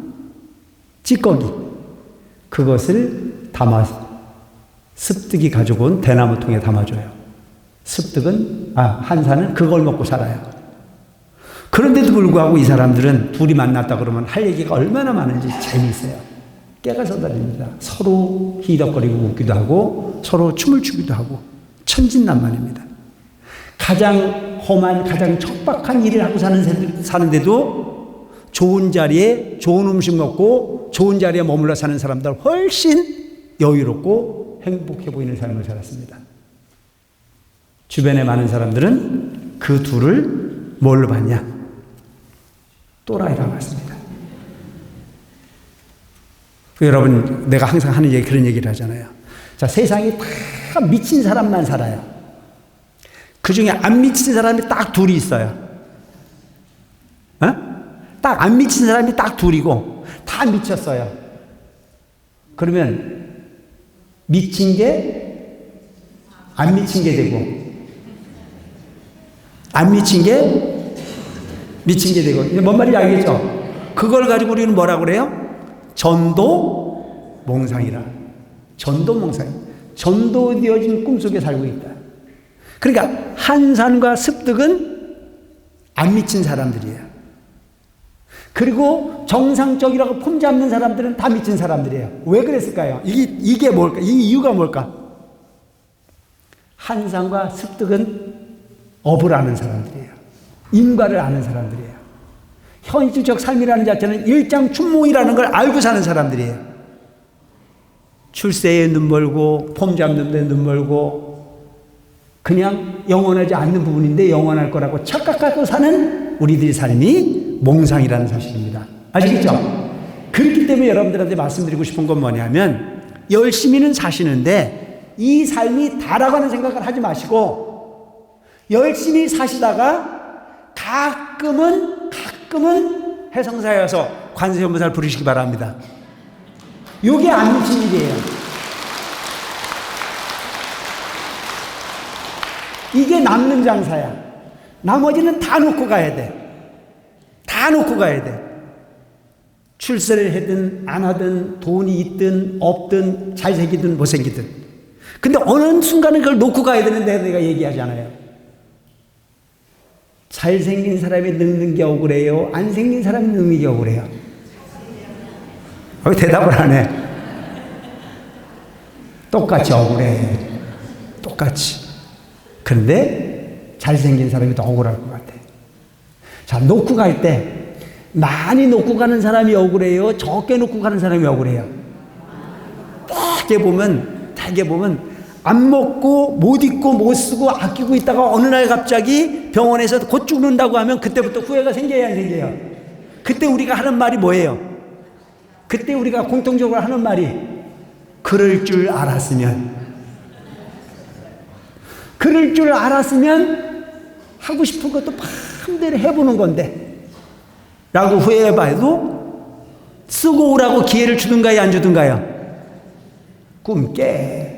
찌꺼기, 그것을 담아서 습득이 가지고 온 대나무통에 담아줘요. 한산은 그걸 먹고 살아요. 그런데도 불구하고 이 사람들은 둘이 만났다 그러면 할 얘기가 얼마나 많은지 재미있어요. 깨가 쏟아집니다. 서로 희덕거리고 웃기도 하고 서로 춤을 추기도 하고 천진난만입니다. 가장 험한 가장 척박한 일을 하고 사는데도 좋은 자리에 좋은 음식 먹고 좋은 자리에 머물러 사는 사람들 훨씬 여유롭고 행복해 보이는 삶을 살았습니다. 주변에 많은 사람들은 그 둘을 뭘로 봤냐? 또라이라고 했습니다. 여러분, 내가 항상 하는 얘기, 그런 얘기를 하잖아요. 자, 세상에 다 미친 사람만 살아요. 그 중에 안 미친 사람이 딱 둘이 있어요. 어? 딱 안 미친 사람이 딱 둘이고, 다 미쳤어요. 그러면, 미친 게, 안 미친 게 되고, 안 미친 게, 미친 게 되고. 이제 뭔 말인지 알겠죠? 그걸 가지고 우리는 뭐라고 그래요? 전도몽상이라. 전도몽상. 전도되어진 꿈속에 살고 있다. 그러니까 한산과 습득은 안 미친 사람들이에요. 그리고 정상적이라고 폼 잡는 사람들은 다 미친 사람들이에요. 왜 그랬을까요? 이게 뭘까? 이 이유가 뭘까? 한산과 습득은 업을 아는 사람들이에요. 인과를 아는 사람들이에요. 현실적 삶이라는 자체는 일장춘몽이라는 걸 알고 사는 사람들이에요. 출세에 눈 멀고 폼 잡는 데 눈 멀고 그냥 영원하지 않는 부분인데 영원할 거라고 착각하고 사는 우리들의 삶이 몽상이라는 사실입니다. 아시겠죠? 그렇기 때문에 여러분들한테 말씀드리고 싶은 건 뭐냐면 열심히는 사시는데 이 삶이 다라고 하는 생각을 하지 마시고 열심히 사시다가 가끔은 해성사에 와서 관세음보살 부르시기 바랍니다. 이게 안 미친 일이에요. 이게 남는 장사야. 나머지는 다 놓고 가야 돼. 다 놓고 가야 돼. 출세를 하든 안 하든 돈이 있든 없든 잘생기든 못생기든. 근데 어느 순간은 그걸 놓고 가야 되는데 내가 얘기하잖아요. 잘생긴 사람이 늙는 게 억울해요? 안 생긴 사람이 늙는 게 억울해요? 대답을 안 해. 똑같이 억울해. 똑같이. 그런데 잘생긴 사람이 더 억울할 것 같아. 자, 놓고 갈 때 많이 놓고 가는 사람이 억울해요? 적게 놓고 가는 사람이 억울해요? 되게 보면 안 먹고 못 입고 못 쓰고 아끼고 있다가 어느 날 갑자기 병원에서 곧 죽는다고 하면 그때부터 후회가 생겨야 안 생겨요? 그때 우리가 하는 말이 뭐예요? 그때 우리가 공통적으로 하는 말이 그럴 줄 알았으면 하고 싶은 것도 마음대로 해보는 건데 라고 후회해봐도 쓰고 오라고 기회를 주든가요 안 주든가요? 꿈 깨.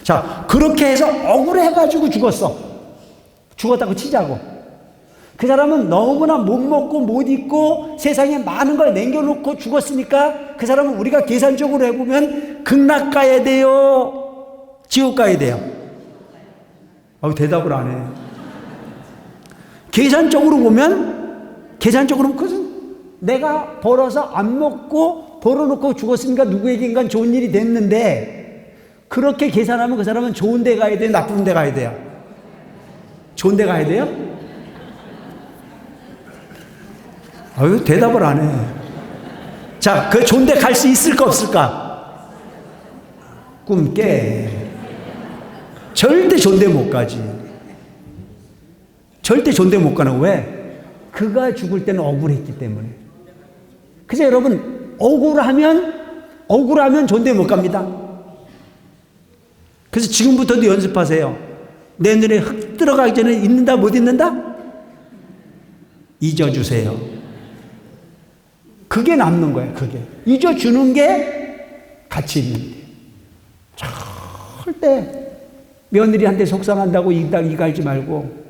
자, 그렇게 해서 억울해가지고 죽었다고 치자고. 그 사람은 너무나 못 먹고 못 입고 세상에 많은 걸 남겨놓고 죽었으니까 그 사람은 우리가 계산적으로 해보면 극락 가야 돼요? 지옥 가야 돼요? 대답을 안 해. 계산적으로 보면 그것은 내가 벌어서 안 먹고 벌어놓고 죽었으니까 누구에겐가 좋은 일이 됐는데 그렇게 계산하면 그 사람은 좋은 데 가야 돼요? 나쁜 데 가야 돼요? 좋은 데 가야 돼요? 대답을 안 해. 자, 그 좋은 데 갈 수 있을까 없을까? 꿈 깨. 절대 좋은 데 못 가지. 절대 좋은 데 못 가는 거야. 왜? 그가 죽을 때는 억울했기 때문에. 그래서 여러분, 억울하면 좋은 데 못 갑니다. 그래서 지금부터도 연습하세요. 내 눈에 흙 들어가기 전에 잊는다 못 잊는다? 잊어주세요. 그게 남는 거예요. 그게 잊어주는 게 가치 있는 일이에요. 절대 며느리한테 속상한다고 이갈지 말고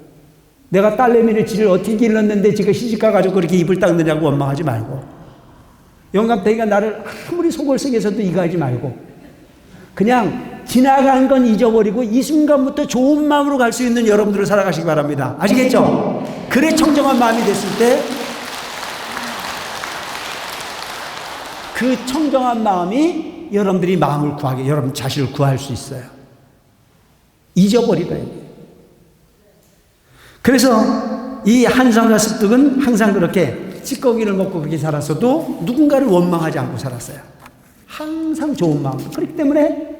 내가 딸내미를 지를 어떻게 길렀는데 지가 시집가가지고 그렇게 입을 닦느냐고 원망하지 말고 영감탱이가 나를 아무리 속을 썩여서도 이가하지 말고 그냥 지나간 건 잊어버리고 이 순간부터 좋은 마음으로 갈 수 있는 여러분들을 살아가시기 바랍니다. 아시겠죠? 그래 청정한 마음이 됐을 때 그 청정한 마음이 여러분들이 마음을 구하게 여러분 자신을 구할 수 있어요. 잊어버리고요. 그래서 이 한상과 습득은 항상 그렇게 찌꺼기를 먹고 그렇게 살았어도 누군가를 원망하지 않고 살았어요. 항상 좋은 마음. 그렇기 때문에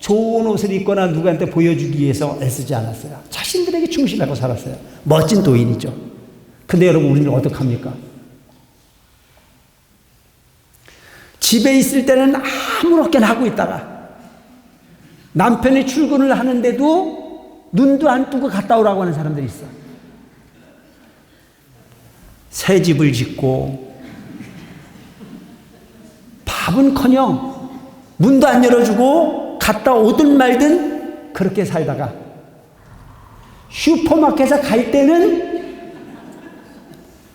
좋은 옷을 입거나 누구한테 보여주기 위해서 애쓰지 않았어요. 자신들에게 충실하고 살았어요. 멋진 도인이죠. 근데 여러분, 우리는 어떡합니까? 집에 있을 때는 아무렇게나 하고 있다가 남편이 출근을 하는데도 눈도 안 뜨고 갔다 오라고 하는 사람들이 있어. 새 집을 짓고 밥은커녕 문도 안 열어주고 갔다 오든 말든 그렇게 살다가 슈퍼마켓에 갈 때는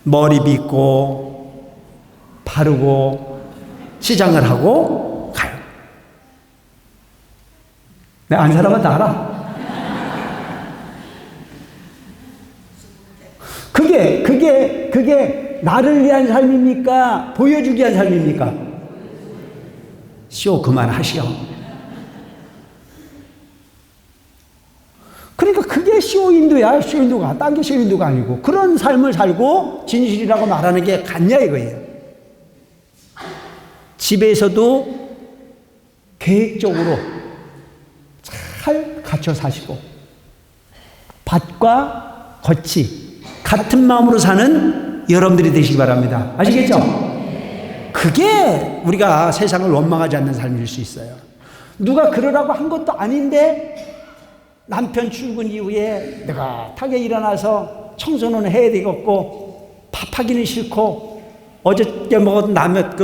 머리 빗고 바르고 시장을 하고 가요. 내가 아는 사람은 다 알아. 그게 나를 위한 삶입니까? 보여주기 위한 삶입니까? 쇼 그만하시오. 그러니까 그게 쇼인도야. 쇼인도가 딴 게 쇼인도가 아니고 그런 삶을 살고 진실이라고 말하는 게 같냐 이거예요. 집에서도 계획적으로 잘 갖춰 사시고 밭과 겉이 같은 마음으로 사는 여러분들이 되시기 바랍니다. 아시겠죠? 그게 우리가 세상을 원망하지 않는 삶일 수 있어요. 누가 그러라고 한 것도 아닌데 남편 출근 이후에 내가 타게 일어나서 청소는 해야 되겠고 밥하기는 싫고 어저께 먹은 라면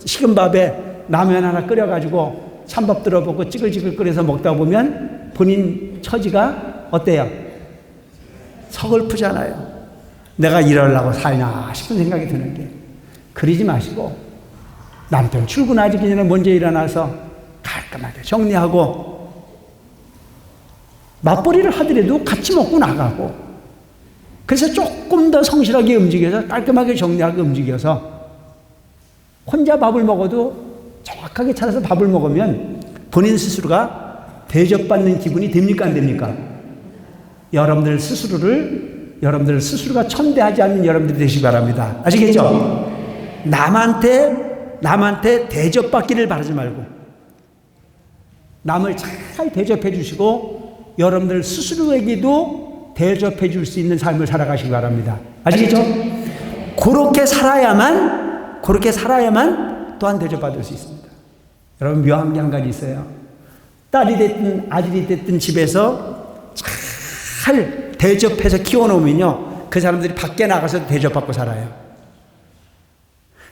식은 밥에 라면 하나 끓여가지고 찬밥 들어보고 찌글찌글 끓여서 먹다 보면 본인 처지가 어때요? 서글프잖아요. 내가 이러려고 살나 싶은 생각이 드는데 그러지 마시고 남편 출근하기 전에 먼저 일어나서 깔끔하게 정리하고 맞벌이를 하더라도 같이 먹고 나가고 그래서 조금 더 성실하게 움직여서 깔끔하게 정리하게 움직여서 혼자 밥을 먹어도 정확하게 차려서 밥을 먹으면 본인 스스로가 대접받는 기분이 됩니까 안 됩니까? 여러분들 스스로가 천대하지 않는 여러분들이 되시기 바랍니다. 아시겠죠? 남한테 대접받기를 바라지 말고 남을 잘 대접해 주시고 여러분들 스스로에게도 대접해 줄 수 있는 삶을 살아가시기 바랍니다. 아시겠죠? 그렇게 살아야만 또한 대접받을 수 있습니다. 여러분, 묘한 게 한 가지 있어요. 딸이 됐든 아들이 됐든 집에서 잘 대접해서 키워놓으면요, 그 사람들이 밖에 나가서 대접받고 살아요.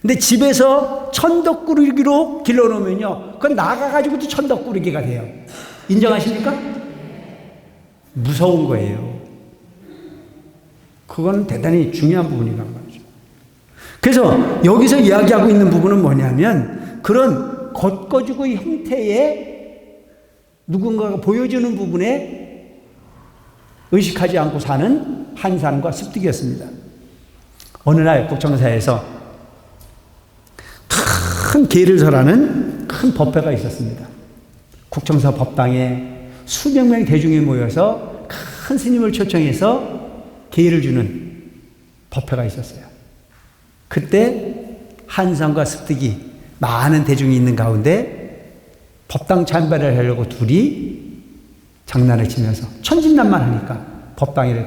근데 집에서 천덕꾸러기로 길러놓으면요, 그건 나가가지고도 천덕꾸러기가 돼요. 인정하십니까? 무서운 거예요. 그건 대단히 중요한 부분이란 말이죠. 그래서 여기서 이야기하고 있는 부분은 뭐냐면 그런 겉거지고 형태의 누군가가 보여주는 부분에 의식하지 않고 사는 한산과 습득이었습니다. 어느 날 국정사에서 큰 계를설하는 큰 법회가 있었습니다. 국정사 법당에 수백 명의 대중이 모여서 큰 스님을 초청해서 계를 주는 법회가 있었어요. 그때 한산과 습득이 많은 대중이 있는 가운데 법당 참배를 하려고 둘이 장난을 치면서 천진난만하니까 법당에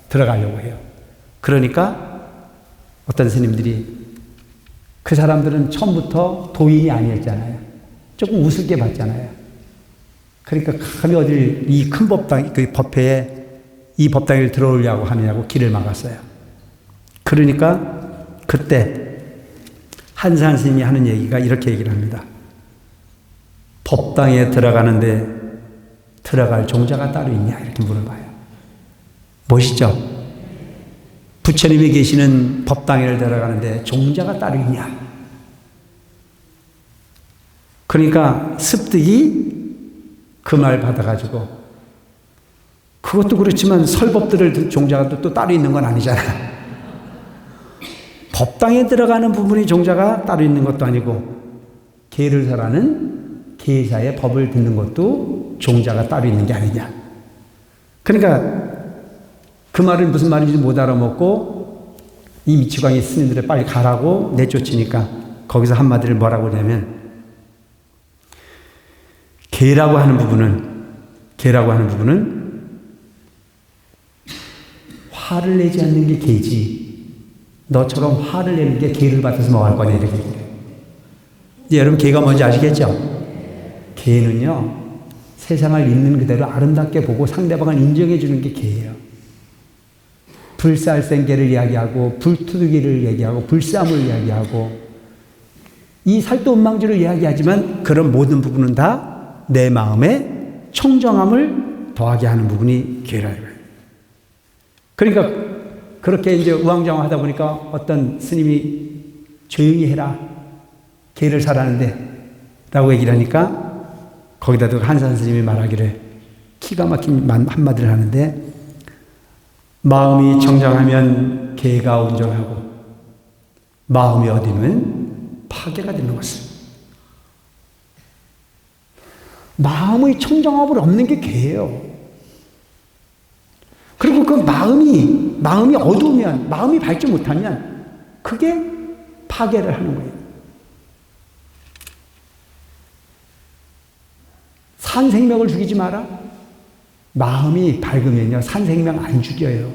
들어가려고 해요. 그러니까 어떤 스님들이 그 사람들은 처음부터 도인이 아니었잖아요. 조금 우습게 봤잖아요. 그러니까 감히 어딜 이 큰 법당, 그 법회에 이 법당에 들어오려고 하느냐고 길을 막았어요. 그러니까 그때 한산 스님이 하는 얘기가 이렇게 얘기를 합니다. 법당에 들어가는데 들어갈 종자가 따로 있냐? 이렇게 물어봐요. 멋있죠? 부처님이 계시는 법당에 들어가는데 종자가 따로 있냐? 그러니까 습득이 그 말 받아가지고 그것도 그렇지만 설법들을 종자가 또 따로 있는 건 아니잖아요. 법당에 들어가는 부분이 종자가 따로 있는 것도 아니고 계를설하는 계사의 법을 듣는 것도 종자가 따로 있는 게 아니냐. 그러니까 그 말을 무슨 말인지 못 알아먹고 이 미치광이 스님들을 빨리 가라고 내쫓으니까 거기서 한마디를 뭐라고 하냐면, 개라고 하는 부분은 화를 내지 않는 게 개지, 너처럼 화를 내는 게 개를 받아서 뭐 할 거냐, 이렇게 얘기해요. 이제 여러분 개가 뭔지 아시겠죠? 개는요, 세상을 있는 그대로 아름답게 보고 상대방을 인정해 주는 게 개예요. 불살생개를 이야기하고 불투두기를 얘기하고 불싸움을 이야기하고 이 살도음망주를 이야기하지만 그런 모든 부분은 다 내 마음에 청정함을 더하게 하는 부분이 개라 이거예요. 그러니까 그렇게 이제 우왕좌왕하다 보니까 어떤 스님이 조용히 해라, 개를 사라는데 라고 얘기를 하니까 거기다도 한산 스님이 말하기를 기가 막힌 한마디를 하는데, 마음이 청정하면 개가 온전하고 마음이 어디면 파괴가 되는 것을. 마음의 청정함을 없는 게 개예요. 그리고 그 마음이 어두우면, 마음이 밝지 못하면 그게 파괴를 하는 거예요. 산 생명을 죽이지 마라. 마음이 밝으면요, 산 생명 안 죽여요.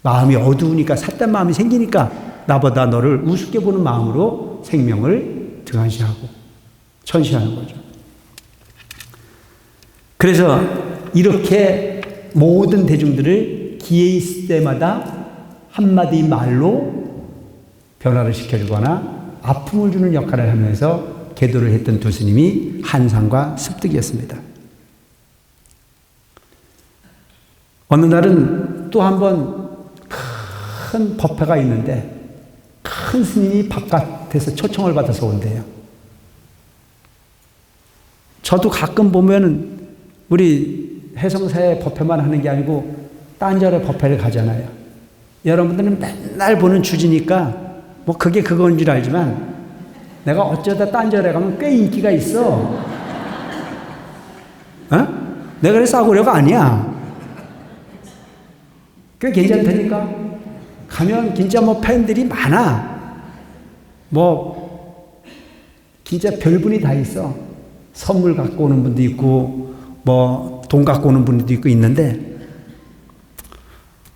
마음이 어두우니까, 삿된 마음이 생기니까 나보다 너를 우습게 보는 마음으로 생명을 등한시하고 천시하는 거죠. 그래서 이렇게 모든 대중들을 기회 있을 때마다 한마디 말로 변화를 시켜주거나 아픔을 주는 역할을 하면서 계도를 했던 두 스님이 한상과 습득이었습니다. 어느 날은 또 한 번 큰 법회가 있는데 큰 스님이 바깥에서 초청을 받아서 온대요. 저도 가끔 보면은 우리 해성사의 법회만 하는 게 아니고 딴절의 법회를 가잖아요. 여러분들은 맨날 보는 주지니까 뭐 그게 그건 줄 알지만 내가 어쩌다 딴절에 가면 꽤 인기가 있어. 어? 내가 그래서 싸구려가 아니야. 꽤 괜찮다니까. 가면 진짜 뭐 팬들이 많아. 뭐 진짜 별분이 다 있어. 선물 갖고 오는 분도 있고 뭐 돈 갖고 오는 분도 있고 있는데,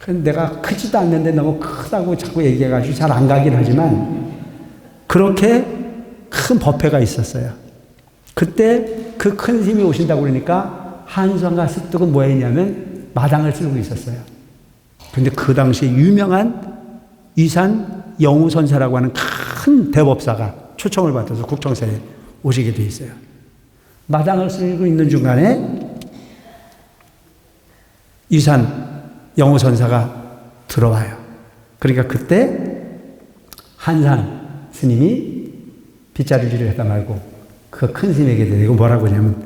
내가 크지도 않는데 너무 크다고 자꾸 얘기해가지고 잘 안 가긴 하지만 그렇게 큰 법회가 있었어요. 그때 그 큰 스님이 오신다고 그러니까 한상과 습득은 뭐 했냐면 마당을 쓸고 있었어요. 근데 그 당시에 유명한 위산 영우선사라고 하는 큰 대법사가 초청을 받아서 국정사에 오시게 돼 있어요. 마당을 쓸고 있는 중간에 위산 영우선사가 들어와요. 그러니까 그때 한산 스님이 빗자루질을 했다 말고 그 큰 스님에게 대고 뭐라고 하냐면,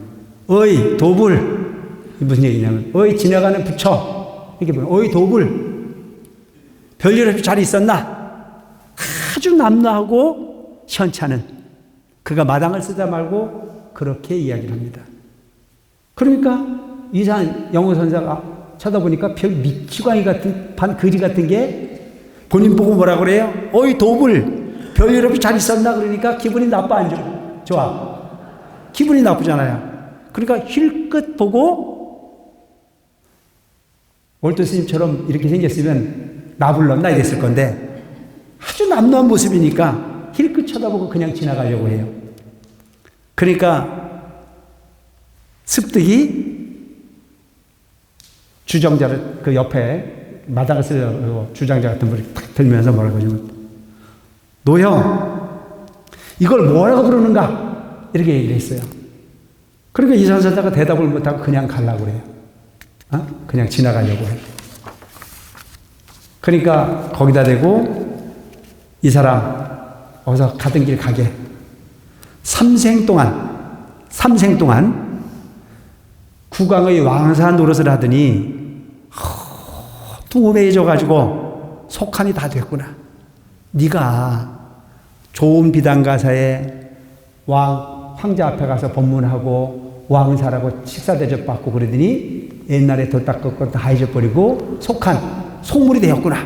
어이 도불, 무슨 얘기냐면 어이 지나가는 부처, 이렇게 보면 어이 도불, 별일 없이 잘 있었나? 아주 남루하고 시원찮은, 그가 마당을 쓰다 말고 그렇게 이야기를 합니다. 그러니까 이산 영우선사가 쳐다보니까 별 미치광이 같은 거지 같은 게 본인 보고 뭐라 그래요? 어이 도불, 별일 없이 잘 있었나? 그러니까 기분이 나빠 안 좋아? 기분이 나쁘잖아요. 그러니까 힐끗 보고 월도 스님처럼 이렇게 생겼으면 나 불렀나 이랬을 건데 아주 남루한 모습이니까 힐끗 쳐다보고 그냥 지나가려고 해요. 그러니까 습득이 주정자를 그 옆에 마당을 쓰려고 주장자 같은 분이 탁 들면서 뭐라고 하냐면, 노형 이걸 뭐라고 부르는가 이렇게 얘기를 했어요. 그러니까 이산사자가 대답을 못하고 그냥 가려고 그래요. 그냥 지나가려고 해요. 그러니까 거기다 대고 이 사람 어서 가던 길 가게, 삼생 동안 국왕의 왕사 노릇을 하더니 뚱해져가지고 속한이 다 됐구나. 네가 좋은 비단가사에 황자 앞에 가서 법문하고 왕사라고 식사 대접받고 그러더니 옛날에 덜 닦았고 다 잊어버리고 속물이 되었구나.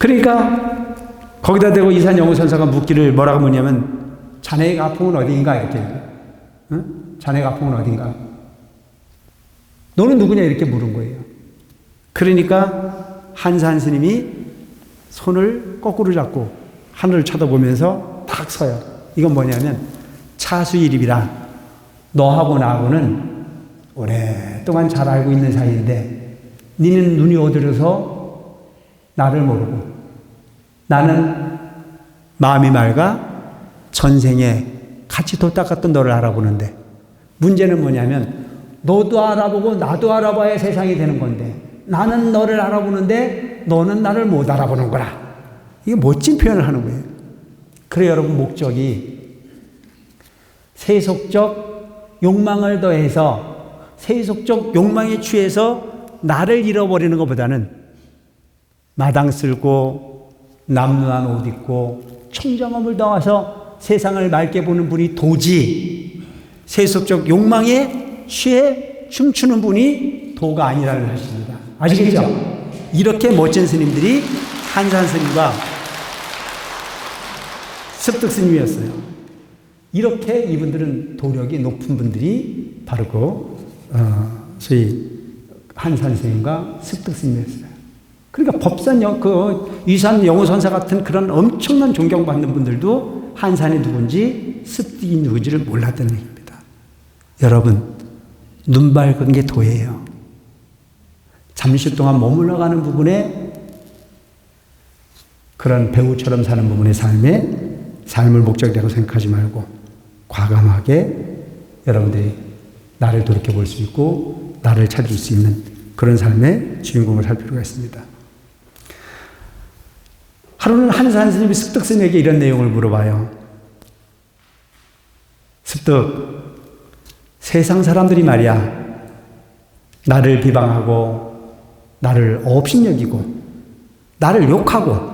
그러니까 거기다 대고 이산 영우선사가 묻기를 뭐라고 묻냐면 자네의 가풍은 어디인가 이렇게. 응? 자네의 가풍은 어딘가? 너는 누구냐 이렇게 물은 거예요. 그러니까 한산 스님이 손을 거꾸로 잡고 하늘을 쳐다보면서 탁 서요. 이건 뭐냐면 차수일입이라 너하고 나하고는 오랫동안 잘 알고 있는 사이인데 니는 눈이 어두워서 나를 모르고 나는 마음이 맑아 전생에 같이 도 닦았던 너를 알아보는데 문제는 뭐냐면 너도 알아보고 나도 알아봐야 세상이 되는 건데 나는 너를 알아보는데 너는 나를 못 알아보는 거라. 이게 멋진 표현을 하는 거예요. 그래 여러분 목적이 세속적 욕망을 더해서 세속적 욕망에 취해서 나를 잃어버리는 것보다는 마당 쓸고 남루한 옷 입고 청정함을 더해서 세상을 맑게 보는 분이 도지 세속적 욕망에 취해 춤추는 분이 도가 아니라는 것입니다. 아시겠죠? 이렇게 멋진 스님들이 한산 스님과 습득 스님이었어요. 이렇게 이분들은 도력이 높은 분들이 바로 소위 한산 스님과 습득 스님이었어요. 그러니까 법산 위산 영우선사 같은 그런 엄청난 존경받는 분들도 한산이 누군지 습득이 누군지를 몰랐다는 얘기입니다. 여러분 눈 밝은 게 도예요. 잠시 동안 머물러 가는 부분에 그런 배우처럼 사는 부분의 삶을 목적이라고 생각하지 말고 과감하게 여러분들이 나를 돌이켜볼 수 있고 나를 찾을 수 있는 그런 삶의 주인공을 살 필요가 있습니다. 하루는 한산 스님이 습득 스님에게 이런 내용을 물어봐요. 습득, 세상 사람들이 말이야 나를 비방하고 나를 업신여기고 나를 욕하고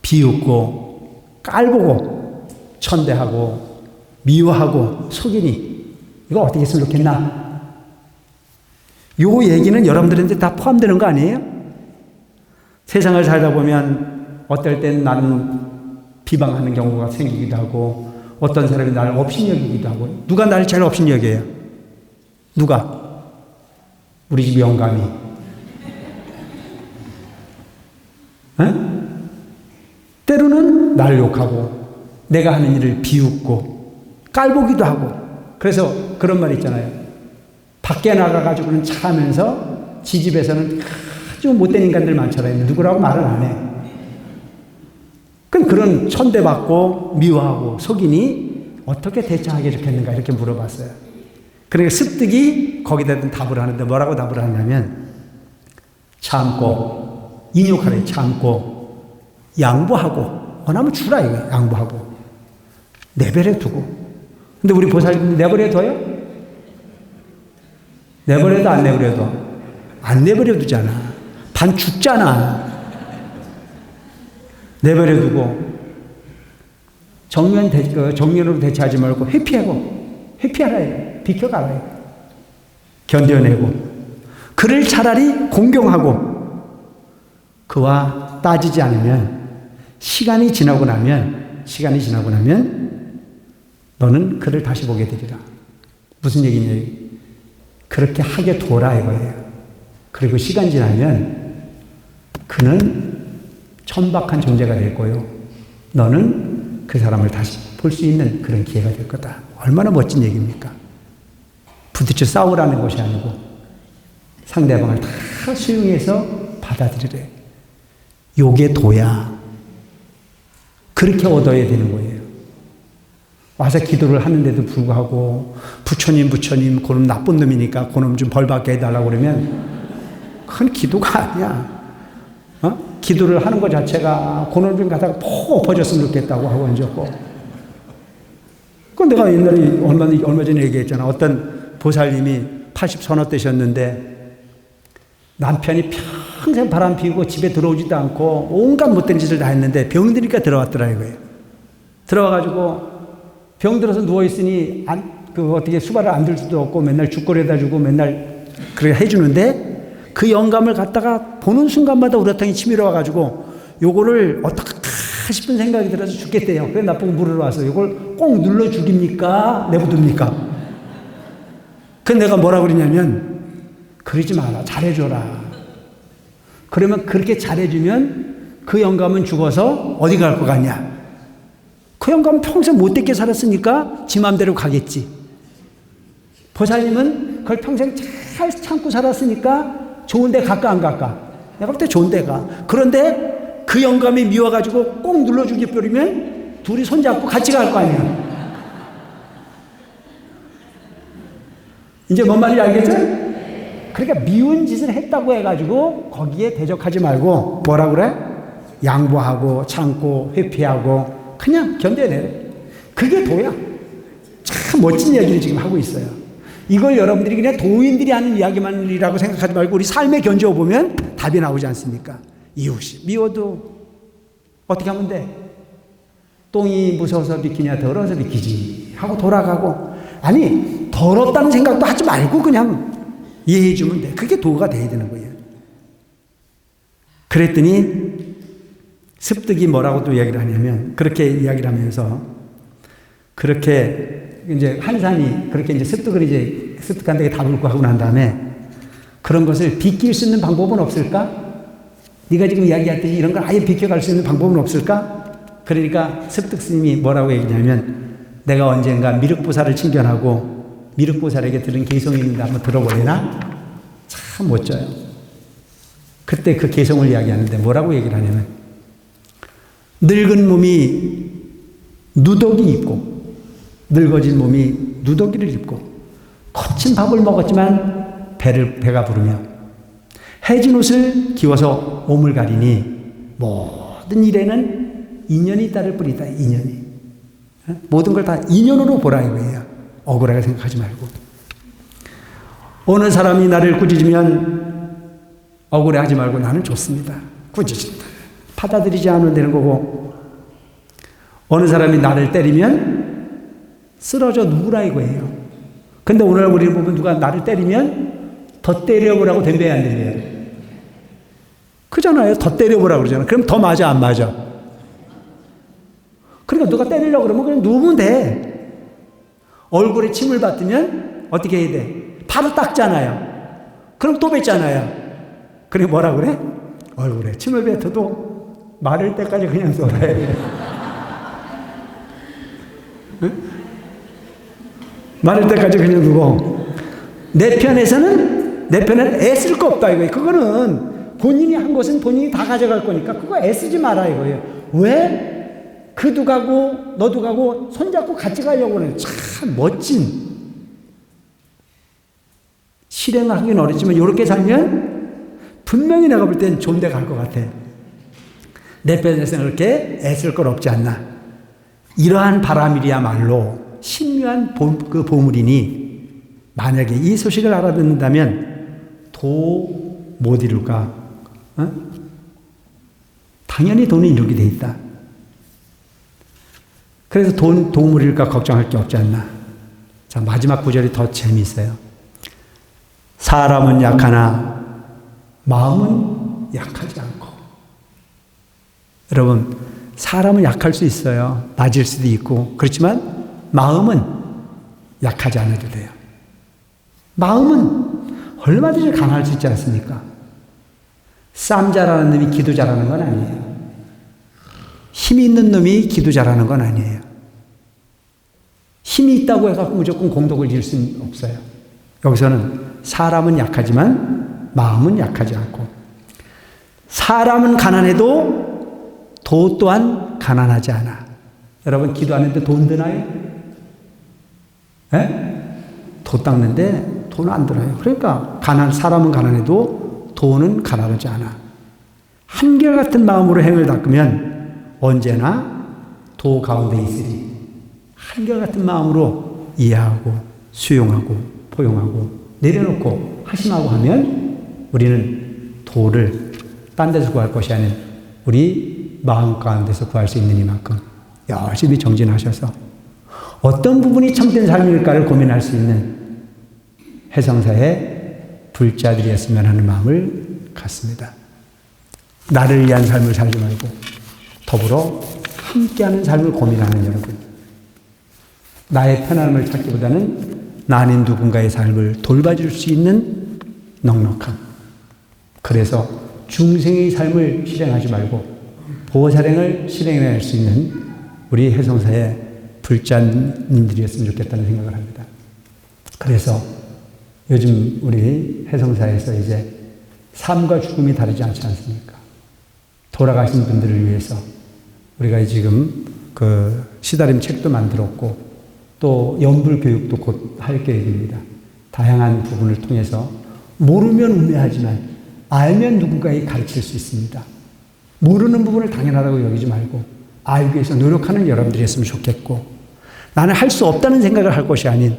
비웃고 깔보고 천대하고 미워하고 속이니 이거 어떻게 했으면 좋겠나? 요 얘기는 여러분들한테 다 포함되는 거 아니에요? 세상을 살다 보면 어떨 땐 나는 비방하는 경우가 생기기도 하고 어떤 사람이 나를 업신여기기도 하고 누가 나를 제일 업신여겨요? 누가? 우리 집 영감이. 에? 때로는 나를 욕하고 내가 하는 일을 비웃고 깔보기도 하고 그래서 그런 말 있잖아요. 밖에 나가가지고는 차하면서 지집에서는 아주 못된 인간들 많잖아요. 누구라고 말은 안 해. 그런 천대받고 미워하고 속이니 어떻게 대처하기 좋겠는가 이렇게 물어봤어요. 그러니까 습득이 거기다 답을 하는데 뭐라고 답을 하냐면 참고 인욕하래. 참고 양보하고 원하면 주라 이거 양보하고 내버려 두고. 근데 우리 보살님 내버려 둬요? 내버려도 안 내버려도 안 내버려 두잖아. 반 죽잖아. 내버려 두고 정면으로 대처하지 말고 회피하라 해요. 비켜가라. 견뎌내고 그를 차라리 공경하고 그와 따지지 않으면 시간이 지나고 나면 너는 그를 다시 보게 되리라. 무슨 얘기냐? 그렇게 하게 둬라 이거예요. 그리고 시간 지나면 그는 천박한 존재가 될 거요. 너는 그 사람을 다시 볼 수 있는 그런 기회가 될 거다. 얼마나 멋진 얘기입니까? 부딪혀 싸우라는 것이 아니고 상대방을 다 수용해서 받아들이래. 요게 도야. 그렇게 얻어야 되는 거예요. 와서 기도를 하는데도 불구하고 부처님 그놈 나쁜 놈이니까 그놈 좀 벌받게 해달라고 그러면 그건 기도가 아니야. 기도를 하는 것 자체가 그놈 좀 갖다가 푹 엎어졌으면 좋겠다고 하고 앉았고. 그건 내가 옛날에 얼마 전에 얘기했잖아. 어떤 보살님이 80 서너 되셨는데 남편이 평생 바람 피우고 집에 들어오지도 않고 온갖 못된 짓을 다 했는데 병드니까 들어왔더라 이거예요. 들어와가지고 병 들어서 누워있으니 어떻게 수발을 안 들 수도 없고 맨날 죽거리에다 주고 맨날 그렇게 해주는데 그 영감을 갖다가 보는 순간마다 우라통이 치밀어 와가지고 요거를 어떡할까 싶은 생각이 들어서 죽겠대요. 그래서 나보고 물으러 와서 요걸 꼭 눌러 죽입니까? 내버둡니까? 그래서 내가 뭐라 그러냐면 그러지 마라. 잘해줘라. 그러면 그렇게 잘해주면 그 영감은 죽어서 어디 갈 것 같냐? 그 영감은 평생 못되게 살았으니까 지 맘대로 가겠지. 보살님은 그걸 평생 잘 참고 살았으니까 좋은 데 갈까 안 갈까? 내가 볼 때 좋은 데 가. 그런데 그 영감이 미워가지고 꼭 눌러주기 버리면 둘이 손잡고 같이 갈 거 아니야. 이제 뭔 말인지 알겠죠? 그러니까 미운 짓을 했다고 해가지고 거기에 대적하지 말고 뭐라 그래? 양보하고 참고 회피하고 그냥 견뎌내. 그게 도야. 참 멋진 이야기를 지금 하고 있어요. 이걸 여러분들이 그냥 도인들이 하는 이야기만이라고 생각하지 말고 우리 삶에 견주어 보면 답이 나오지 않습니까? 이웃이 미워도 어떻게 하면 돼? 똥이 무서워서 비키냐 더러워서 비키지 하고 돌아가고, 아니 더럽다는 생각도 하지 말고 그냥 이해해 주면 돼. 그게 도가 돼야 되는 거예요. 그랬더니 습득이 뭐라고 또 이야기를 하냐면, 그렇게 이야기를 하면서 그렇게 이제 한산이 그렇게 이제 습득을 이제 습득한다게 답을 구하고 난 다음에 그런 것을 비낄 수 있는 방법은 없을까? 네가 지금 이야기했듯이 이런 걸 아예 비켜갈 수 있는 방법은 없을까? 그러니까 습득 스님이 뭐라고 얘기냐면, 내가 언젠가 미륵보살을 친견하고 미륵보살에게 들은 개성이 있는데 한번 들어볼래나? 참 멋져요. 그때 그 개성을 이야기하는데 뭐라고 얘기를 하냐면, 늙은 몸이 누더기 입고 늙어진 몸이 누더기를 입고 거친 밥을 먹었지만 배가 부르며 해진 옷을 기워서 몸을 가리니 모든 일에는 인연이 따를 뿐이다. 인연이. 모든 걸 다 인연으로 보라 이거예요. 억울하게 생각하지 말고. 어느 사람이 나를 꾸짖으면 억울해하지 말고 나는 좋습니다. 꾸짖는다. 받아들이지 않으면 되는 거고, 어느 사람이 나를 때리면 쓰러져 누구라 이거예요. 근데 오늘 우리는 보면 누가 나를 때리면 더 때려보라고 덤벼야 안 덤벼요? 그잖아요. 더 때려보라고 그러잖아요. 그럼 더 맞아 안 맞아? 그러니까 누가 때리려고 그러면 그냥 누우면 돼. 얼굴에 침을 뱉으면 어떻게 해야 돼? 바로 닦잖아요. 그럼 또 뱉잖아요. 그래 뭐라 그래? 얼굴에 침을 뱉어도 마를 때까지 그냥 쏘아야 돼. 응? 마를 때까지 그냥 두고, 내 편에는 애쓸 거 없다 이거예요. 그거는 본인이 한 것은 본인이 다 가져갈 거니까 그거 애쓰지 마라 이거예요. 왜? 그도 가고 너도 가고 손잡고 같이 가려고 그래요. 참 멋진, 실행하기는 어렵지만 이렇게 살면 분명히 내가 볼 땐 좋은 데 갈 것 같아. 내 편에서는 그렇게 애쓸 건 없지 않나. 이러한 바람이야말로 신묘한 그 보물이니, 만약에 이 소식을 알아듣는다면 도 못 이룰까? 어? 당연히 돈은 이루게 돼 있다. 그래서 도움을 잃을까 걱정할 게 없지 않나. 자, 마지막 구절이 더 재미있어요. 사람은 약하나 마음은 약하지 않고. 여러분, 사람은 약할 수 있어요. 낮을 수도 있고. 그렇지만 마음은 약하지 않아도 돼요. 마음은 얼마든지 강할 수 있지 않습니까? 쌈 잘하는 놈이 기도 잘하는 건 아니에요. 힘이 있는 놈이 기도 잘하는 건 아니에요. 힘이 있다고 해서 무조건 공덕을 이룰 수는 없어요. 여기서는 사람은 약하지만 마음은 약하지 않고, 사람은 가난해도 도 또한 가난하지 않아. 여러분, 기도하는데 돈 드나요? 에? 도 닦는데 돈 안 들어요. 그러니까 사람은 가난해도 도는 가난하지 않아. 한결같은 마음으로 행을 닦으면 언제나 도 가운데 있으리. 한결같은 마음으로 이해하고 수용하고 포용하고 내려놓고 하심하고 하면 우리는 도를 딴 데서 구할 것이 아닌 우리 마음 가운데서 구할 수 있는 이만큼 열심히 정진하셔서 어떤 부분이 참된 삶일까를 고민할 수 있는 해성사의 불자들이었으면 하는 마음을 갖습니다. 나를 위한 삶을 살지 말고 더불어 함께하는 삶을 고민하는 여러분. 나의 편안함을 찾기보다는 나 아닌 누군가의 삶을 돌봐줄 수 있는 넉넉함. 그래서 중생의 삶을 실행하지 말고 보살행을 실행해낼 수 있는 우리 해성사의 불자님들이었으면 좋겠다는 생각을 합니다. 그래서 요즘 우리 해성사에서 이제 삶과 죽음이 다르지 않지 않습니까? 돌아가신 분들을 위해서 우리가 지금 그 시다림 책도 만들었고 또 연불 교육도 곧 할 계획입니다. 다양한 부분을 통해서 모르면 우매하지만 알면 누군가에게 가르칠 수 있습니다. 모르는 부분을 당연하다고 여기지 말고 알기 위해서 노력하는 여러분들이었으면 좋겠고, 나는 할 수 없다는 생각을 할 것이 아닌,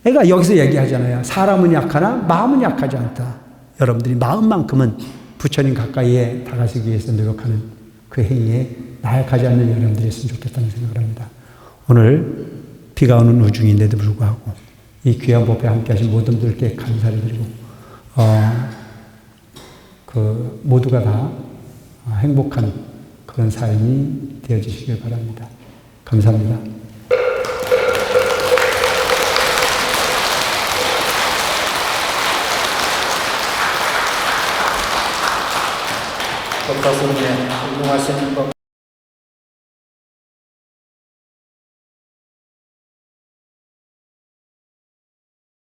내가 여기서 얘기하잖아요. 사람은 약하나 마음은 약하지 않다. 여러분들이 마음만큼은 부처님 가까이에 다가서기 위해서 노력하는 그 행위에 나약하지 않는 여러분들이었으면 좋겠다는 생각을 합니다. 오늘 비가 오는 우중인데도 불구하고 이 귀한 법회에 함께 하신 모든 분들께 감사를 드리고 모두가 다 행복한 그런 삶이 되어주시길 바랍니다. 감사합니다. 법가스님의 훌륭하신 법